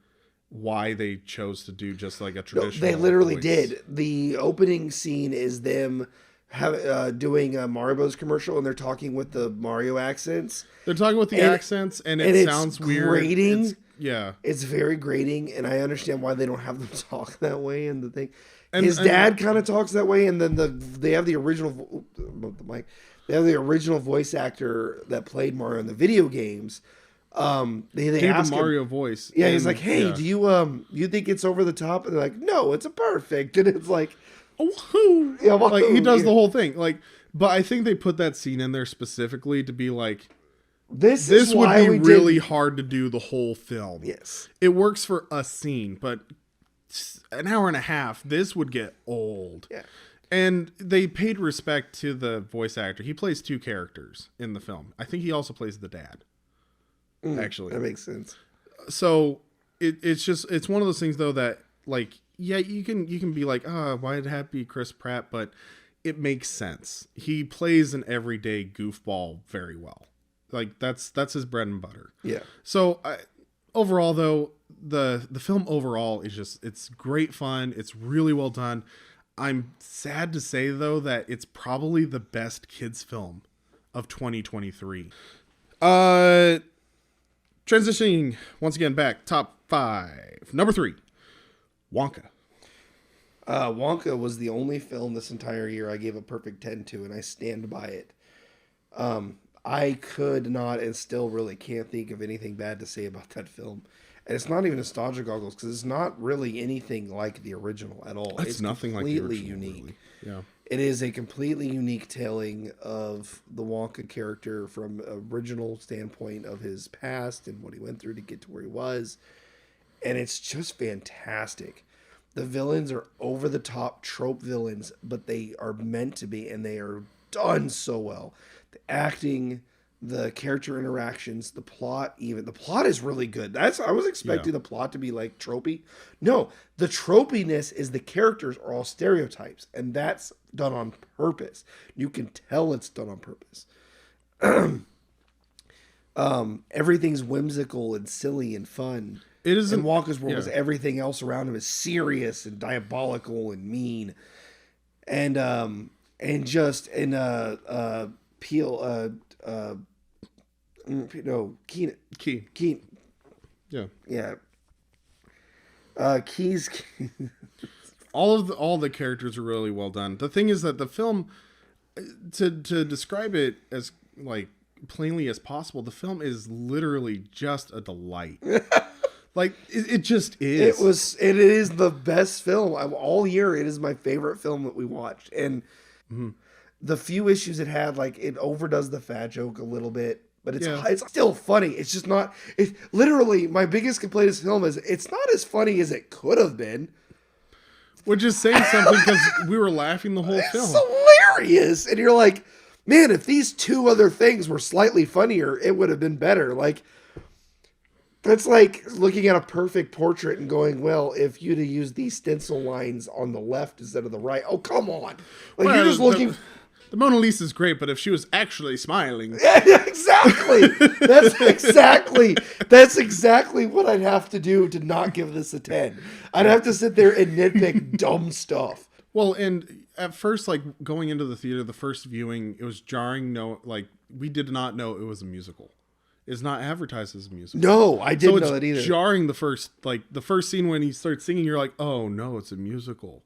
why they chose to do just like a traditional. They literally voice. did. The opening scene is them doing a Mario Bros commercial, and they're talking with the Mario accents. They're talking with the accents, and it sounds weird. Grating. Yeah, it's very grating, and I understand why they don't have them talk that way. And the thing, his dad kind of talks that way, and then they have the original They have the original voice actor that played Mario in the video games. They ask the Mario him, voice. Yeah, he's like, "Hey, do you think it's over the top?" And they're like, "No, it's a perfect." And it's like, "Oh, yeah, like he does the whole thing." Like, but I think they put that scene in there specifically to be like, this would be really hard to do the whole film. Yes, it works for a scene, but an hour and a half, this would get old. Yeah. And they paid respect to the voice actor. He plays 2 characters in the film. I think he also plays the dad. Actually, that makes sense. So it's one of those things though that like, yeah, you can be like, why did it be Chris Pratt? But it makes sense. He plays an everyday goofball very well. Like that's his bread and butter. Yeah. So overall though, the film overall is it's great fun. It's really well done. I'm sad to say though that it's probably the best kids film of 2023. Transitioning once again back, top 5. Number 3, Wonka. Wonka was the only film this entire year I gave a perfect 10 to, and I stand by it. I could not and still really can't think of anything bad to say about that film. And it's not even nostalgia goggles because it's not really anything like the original at all. It's nothing like the original, unique. Really. Yeah. It is a completely unique telling of the Wonka character from original standpoint of his past and what he went through to get to where he was. And it's just fantastic. The villains are over the top trope villains, but they are meant to be, and they are done so well. The acting, the character interactions, the plot, even the plot is really good. I was expecting the plot to be like tropey. No, the tropiness is the characters are all stereotypes, and that's done on purpose. You can tell it's done on purpose. Everything's whimsical and silly and fun. It is in Wonka's world, because everything else around him is serious and diabolical and mean, and Peel. No, Keen. Yeah. Keys. all the characters are really well done. The thing is that the film, to describe it as like plainly as possible, the film is literally just a delight. Like it just is. It is the best film of all year. It is my favorite film that we watched, and the few issues it had, like it overdoes the fat joke a little bit, but it's still funny. It's just not. It literally my biggest complaint of this film is it's not as funny as it could have been. Which is saying something because we were laughing the whole film. It's hilarious, and you're like, man, if these two other things were slightly funnier, it would have been better. Like. That's like looking at a perfect portrait and going, well, if you'd have used these stencil lines on the left instead of the right. Oh, come on. Like, well, you're just looking. The Mona Lisa is great, but if she was actually smiling. Yeah, exactly. That's exactly what I'd have to do to not give this a 10. I'd have to sit there and nitpick dumb stuff. Well, and at first, like going into the theater, the first viewing, it was jarring. We did not know it was a musical. Is not advertised as a musical. No, I didn't know that either. It's jarring the first scene when he starts singing, you're like, oh no, it's a musical.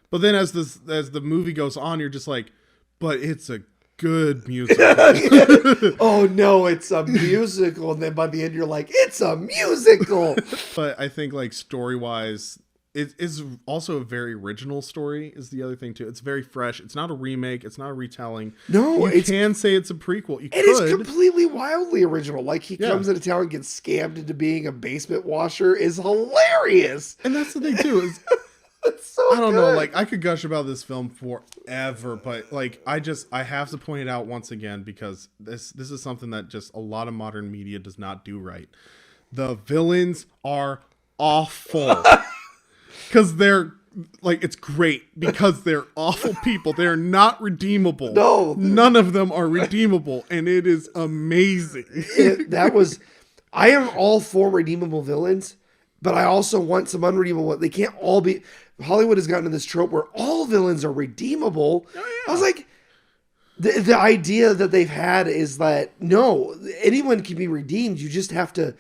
But then as the movie goes on, you're just like, but it's a good musical. Oh no, it's a musical. And then by the end you're like, it's a musical. But I think like story-wise, it is also a very original story is the other thing too. It's very fresh. It's not a remake. It's not a retelling. No, you can say it's a prequel. It is completely wildly original. Like he comes into town and gets scammed into being a basement washer is hilarious. And that's the thing too is it's so I don't know. Like I could gush about this film forever, but like I have to point it out once again because this is something that just a lot of modern media does not do right. The villains are awful. Because they're like, it's great because they're awful people. They're not redeemable. No, none of them are redeemable, and it is amazing. I am all for redeemable villains, but I also want some unredeemable. They can't all be. Hollywood has gotten to this trope where all villains are redeemable. Oh, yeah. I was like, the idea that they've had is that no, anyone can be redeemed. You just have to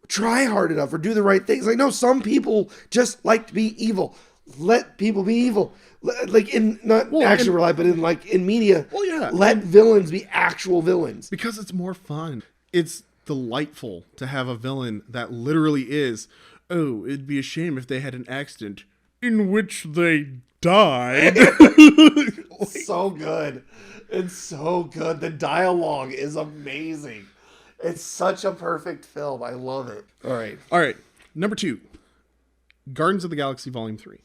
try hard enough or do the right things. Like, no, some people just like to be evil. Let people be evil. Like in not action real life, but in media. Well, yeah. Let villains be actual villains. Because it's more fun. It's delightful to have a villain that literally is, oh, it'd be a shame if they had an accident in which they died. So good. It's so good. The dialogue is amazing. It's such a perfect film. I love it. All right. Number 2, Guardians of the Galaxy Volume 3.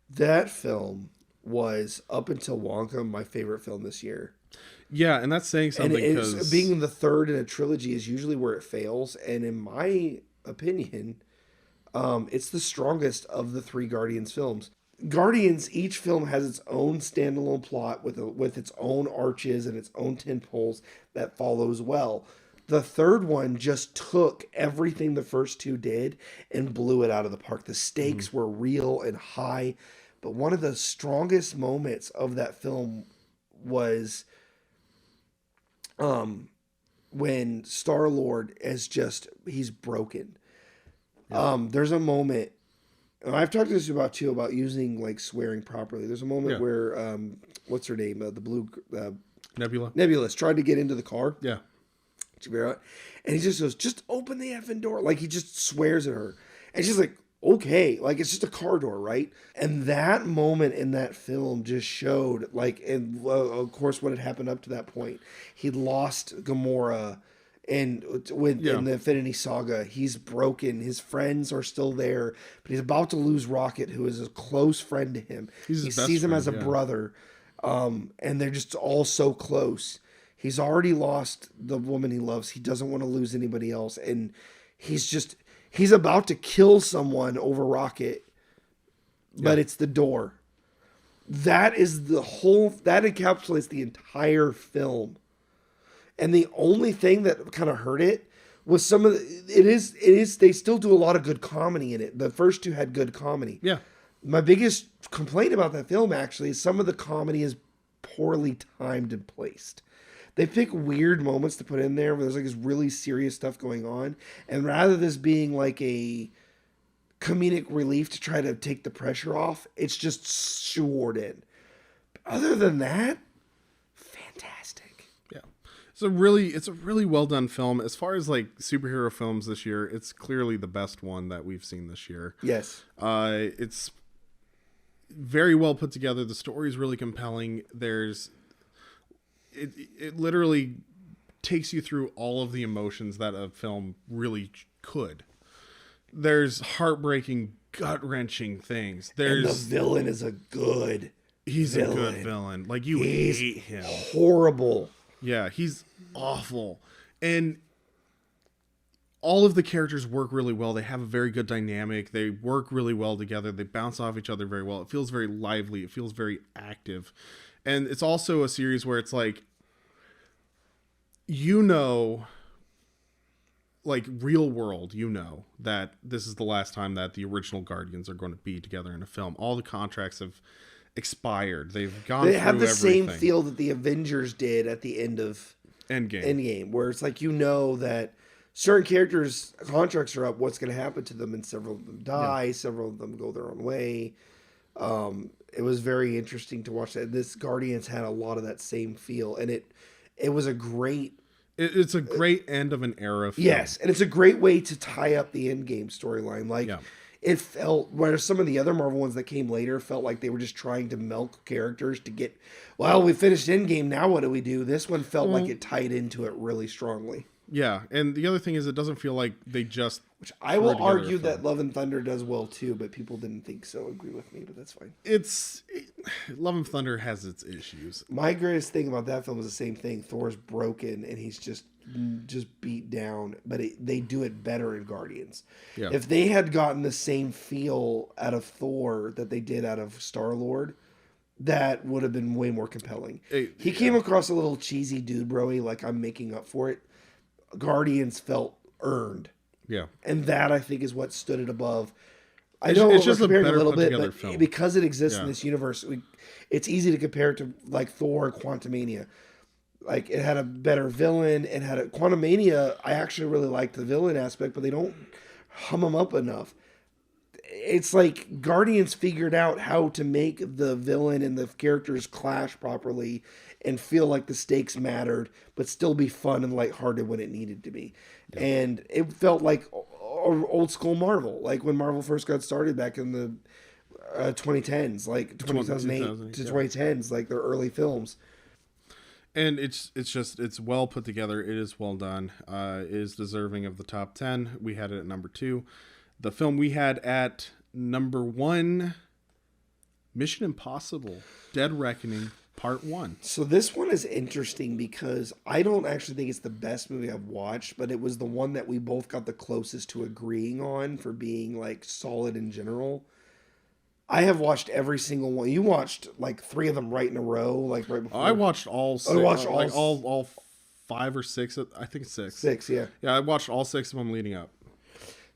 That film was, up until Wonka, my favorite film this year. Yeah, and that's saying something because being the third in a trilogy is usually where it fails. And in my opinion, it's the strongest of the 3 Guardians films. Guardians, each film has its own standalone plot with its own arches and its own tentpoles that follows well. The third one just took everything the first 2 did and blew it out of the park. The stakes were real and high, but one of the strongest moments of that film was when Star-Lord he's broken. There's a moment, and I've talked to this about too, about using like swearing properly. There's a moment where what's her name, the blue Nebula's tried to get into the car. Yeah. And he just goes, just open the effing door. Like, he just swears at her. And she's like, okay. Like, it's just a car door, right? And that moment in that film just showed, like, and of course, what had happened up to that point. He'd lost Gamora. And in the Infinity Saga, he's broken. His friends are still there. But he's about to lose Rocket, who is a close friend to him. He sees him as a brother. And they're just all so close. He's already lost the woman he loves. He doesn't want to lose anybody else. And he's about to kill someone over Rocket, but it's the door. That encapsulates the entire film. And the only thing that kind of hurt it was they still do a lot of good comedy in it. The first two had good comedy. Yeah. My biggest complaint about that film actually is some of the comedy is poorly timed and placed. They pick weird moments to put in there where there's like this really serious stuff going on. And rather than this being like a comedic relief to try to take the pressure off, it's just shoehorned in. Other than that, fantastic. Yeah. It's a really well done film. As far as like superhero films this year, it's clearly the best one that we've seen this year. Yes. It's very well put together. The story is really compelling. It literally takes you through all of the emotions that a film really could. There's heartbreaking, gut-wrenching things. And the villain is He's a good villain. Like, he's hate him. Horrible. Yeah, he's awful. And all of the characters work really well. They have a very good dynamic. They work really well together. They bounce off each other very well. It feels very lively. It feels very active. And it's also a series where it's like, like real world, that this is the last time that the original Guardians are going to be together in a film. All the contracts have expired. They have the everything. Same feel that the Avengers did at the end of Endgame, where it's like, that certain characters' contracts are up, what's going to happen to them, and several of them die, several of them go their own way. It was very interesting to watch that. This Guardians had a lot of that same feel, and it was a great... It's a great end of an era film. Yes, and it's a great way to tie up the Endgame storyline. Like, it felt, where some of the other Marvel ones that came later felt like they were just trying to milk characters to get, we finished Endgame, now what do we do? This one felt like it tied into it really strongly. Yeah, and the other thing is it doesn't feel like they just... Which I will argue that Love and Thunder does well too, but people didn't think so. Agree with me, but that's fine. Love and Thunder has its issues. My greatest thing about that film was the same thing. Thor's broken and he's just beat down, but they do it better in Guardians. Yeah. If they had gotten the same feel out of Thor that they did out of Star-Lord, that would have been way more compelling. He came across a little cheesy dude, bro-y, like I'm making up for it. Guardians felt earned. Yeah. And that, I think, is what stood it above. I know it's just comparing a little bit, but film. Because it exists in this universe, it's easy to compare it to like Thor and Quantumania. Like, it had a better villain. It had Quantumania, I actually really liked the villain aspect, but they don't hum him up enough. It's like Guardians figured out how to make the villain and the characters clash properly and feel like the stakes mattered, but still be fun and lighthearted when it needed to be. Yeah. And it felt like old school Marvel, like when Marvel first got started back in the 2010s, like 2008 to 2010s, like their early films. And it's well put together. It is well done. It is deserving of the top 10. We had it at number 2. The film we had at number 1, Mission Impossible: Dead Reckoning Part 1. So this one is interesting because I don't actually think it's the best movie I've watched, but it was the one that we both got the closest to agreeing on for being like solid in general. I have watched every single one. You watched like 3 of them right in a row, like right before. I watched all 6. All 5 or 6. I think it's 6. 6, yeah. Yeah, I watched all 6 of them leading up.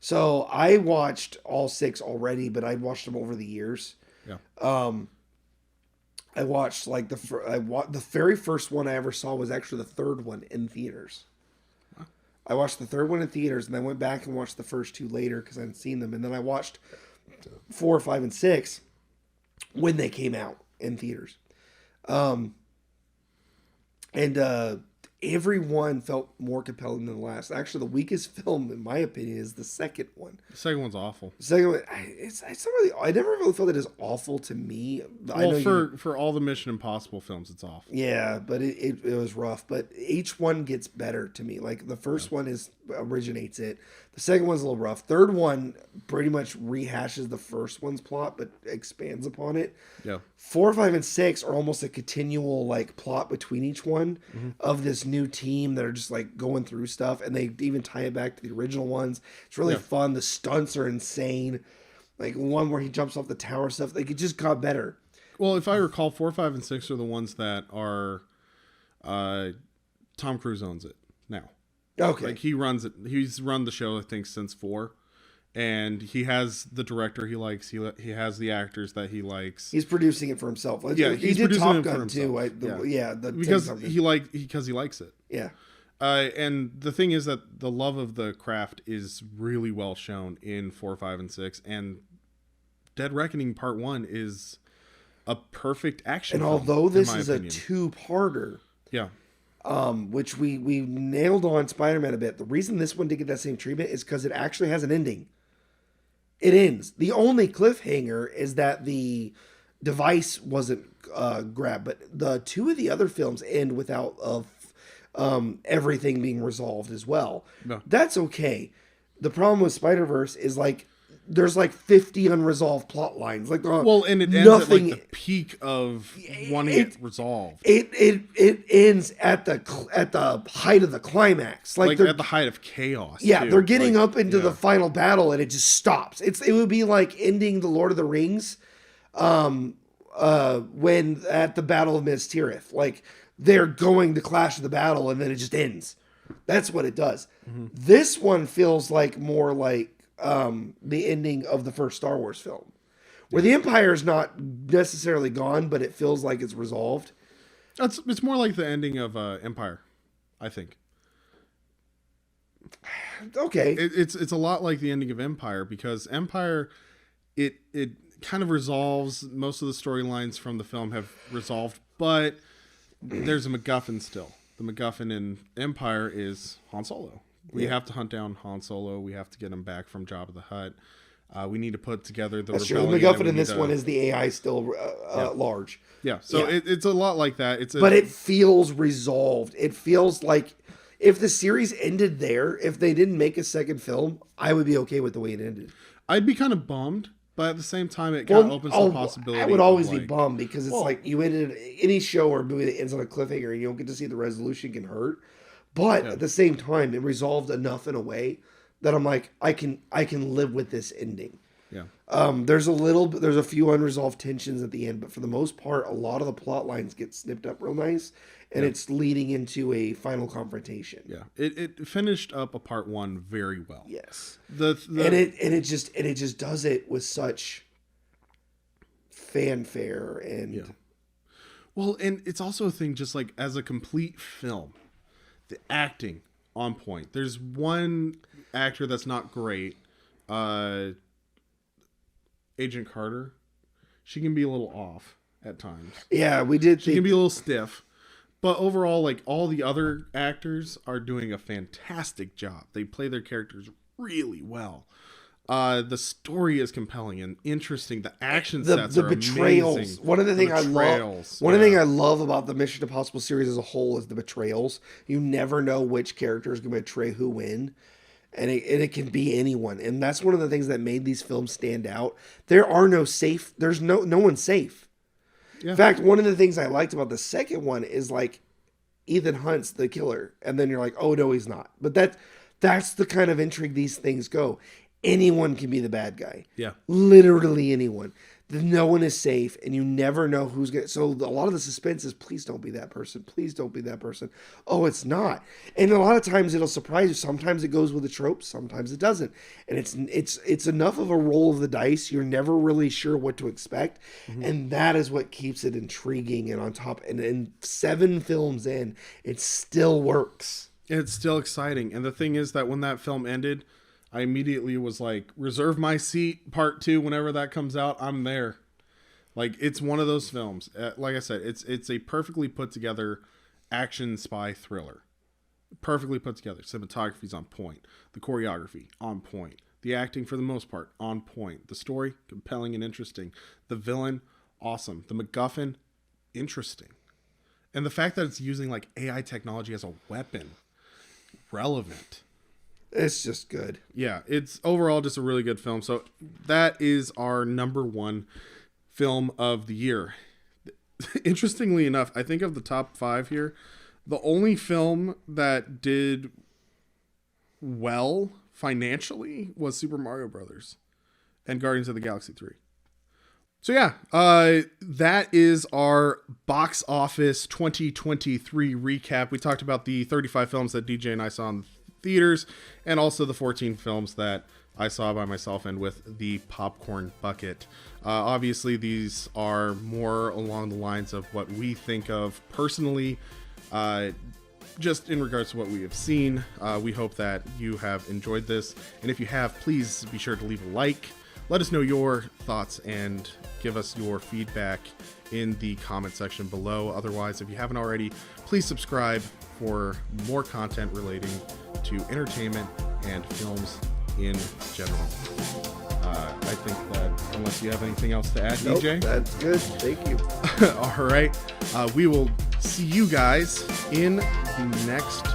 So I watched all 6 already, but I watched them over the years. Yeah. I watched like the very first one I ever saw was actually the third one in theaters. I watched the third one in theaters, and then went back and watched the first two later because I hadn't seen them. And then I watched 4, 5, and 6 when they came out in theaters. And every one felt more compelling than the last. Actually, the weakest film, in my opinion, is the second one. The second one's awful. The second one, it's not really. I never really felt it as awful to me. Well, for all the Mission Impossible films, it's awful. Yeah, but it was rough. But each one gets better to me. Like the first one originates it. The second one's a little rough. Third one pretty much rehashes the first one's plot, but expands upon it. Yeah. 4, 5, and 6 are almost a continual like plot between each one of this new team that are just like going through stuff, and they even tie it back to the original ones. It's really fun. The stunts are insane. Like one where he jumps off the tower stuff. Like it just got better. Well, if I recall, 4, 5, and 6 are the ones that are Tom Cruise owns it now. Okay. Like he runs it. He's run the show, I think, since 4. And he has the director he likes. He has the actors that he likes. He's producing it for himself. Yeah, he did Top Gun too. Because he likes it. Yeah. And the thing is that the love of the craft is really well shown in 4, 5, and 6. And Dead Reckoning Part 1 is a perfect action. And film, although this is opinion. a 2-parter, yeah. Which we nailed on Spider-Man a bit. The reason this one did get that same treatment is because it actually has an ending. It ends. The only cliffhanger is that the device wasn't grabbed, but the 2 of the other films end without everything being resolved as well. No. That's okay. The problem with Spider-Verse is like there's like 50 unresolved plot lines. Like and it ends at like the peak of wanting it resolved. It ends at the height of the climax. Like at the height of chaos. Yeah, too. they're getting up into the final battle and it just stops. It would be like ending the Lord of the Rings when at the Battle of Minas Tirith. Like they're going to clash of the battle and then it just ends. That's what it does. Mm-hmm. This one feels like more like the ending of the first Star Wars film, where the Empire is not necessarily gone, but it feels like it's resolved. It's more like the ending of Empire, I think. Okay, it's a lot like the ending of Empire, because Empire, it kind of resolves most of the storylines from the film have resolved, but there's a MacGuffin still. The MacGuffin in Empire is Han Solo. We have to hunt down Han Solo. We have to get him back from Jabba the Hutt. We need to put together the rebellion. The MacGuffin in this one is the AI still large. Yeah, so it's a lot like that. But it feels resolved. It feels like if the series ended there, if they didn't make a second film, I would be okay with the way it ended. I'd be kind of bummed, but at the same time, it kind of opens the possibility. I would always be bummed because it's like you ended any show or movie that ends on a cliffhanger and you don't get to see the resolution can hurt. But at the same time, it resolved enough in a way that I'm like, I can live with this ending. Yeah. There's a few unresolved tensions at the end, but for the most part, a lot of the plot lines get snipped up real nice, and it's leading into a final confrontation. Yeah. It finished up a part 1 very well. Yes. And it just does it with such fanfare and well, and it's also a thing just like as a complete film. The acting on point. There's one actor that's not great. Agent Carter. She can be a little off at times. Yeah, She can be a little stiff. But overall, like all the other actors are doing a fantastic job. They play their characters really well. The story is compelling and interesting. The action sets are betrayals. Amazing. One of the things I love. One of the things I love about the Mission Impossible series as a whole is the betrayals. You never know which character is going to betray who when, and it can be anyone. And that's one of the things that made these films stand out. There's no one's safe. Yeah. In fact, one of the things I liked about the second one is like Ethan Hunt's the killer, and then you're like, oh no, he's not. But that's the kind of intrigue these things go. Anyone can be the bad guy. Yeah. Literally anyone. No one is safe, and you never know who's going to... So a lot of the suspense is, please don't be that person. Please don't be that person. Oh, it's not. And a lot of times it'll surprise you. Sometimes it goes with the tropes. Sometimes it doesn't. And it's enough of a roll of the dice. You're never really sure what to expect. Mm-hmm. And that is what keeps it intriguing and on top. And 7 films in, it still works. It's still exciting. And the thing is that when that film ended, I immediately was like, reserve my seat, part 2, whenever that comes out, I'm there. Like, it's one of those films. Like I said, it's a perfectly put together action spy thriller. Perfectly put together. Cinematography's on point. The choreography, on point. The acting, for the most part, on point. The story, compelling and interesting. The villain, awesome. The MacGuffin, interesting. And the fact that it's using like AI technology as a weapon, relevant. It's just good. Yeah, it's overall just a really good film. So that is our number 1 film of the year. Interestingly enough, I think of the top 5 here, the only film that did well financially was Super Mario Brothers and Guardians of the Galaxy 3. So yeah, that is our box office 2023 recap. We talked about the 35 films that DJ and I saw in theaters, and also the 14 films that I saw by myself and with the popcorn bucket. Obviously, these are more along the lines of what we think of personally, just in regards to what we have seen. We hope that you have enjoyed this, and if you have, please be sure to leave a like. Let us know your thoughts and give us your feedback in the comment section below. Otherwise, if you haven't already, please subscribe for more content relating to entertainment and films in general. I think that unless you have anything else to add, Nope, DJ? that's good. Thank you. All right. We will see you guys in the next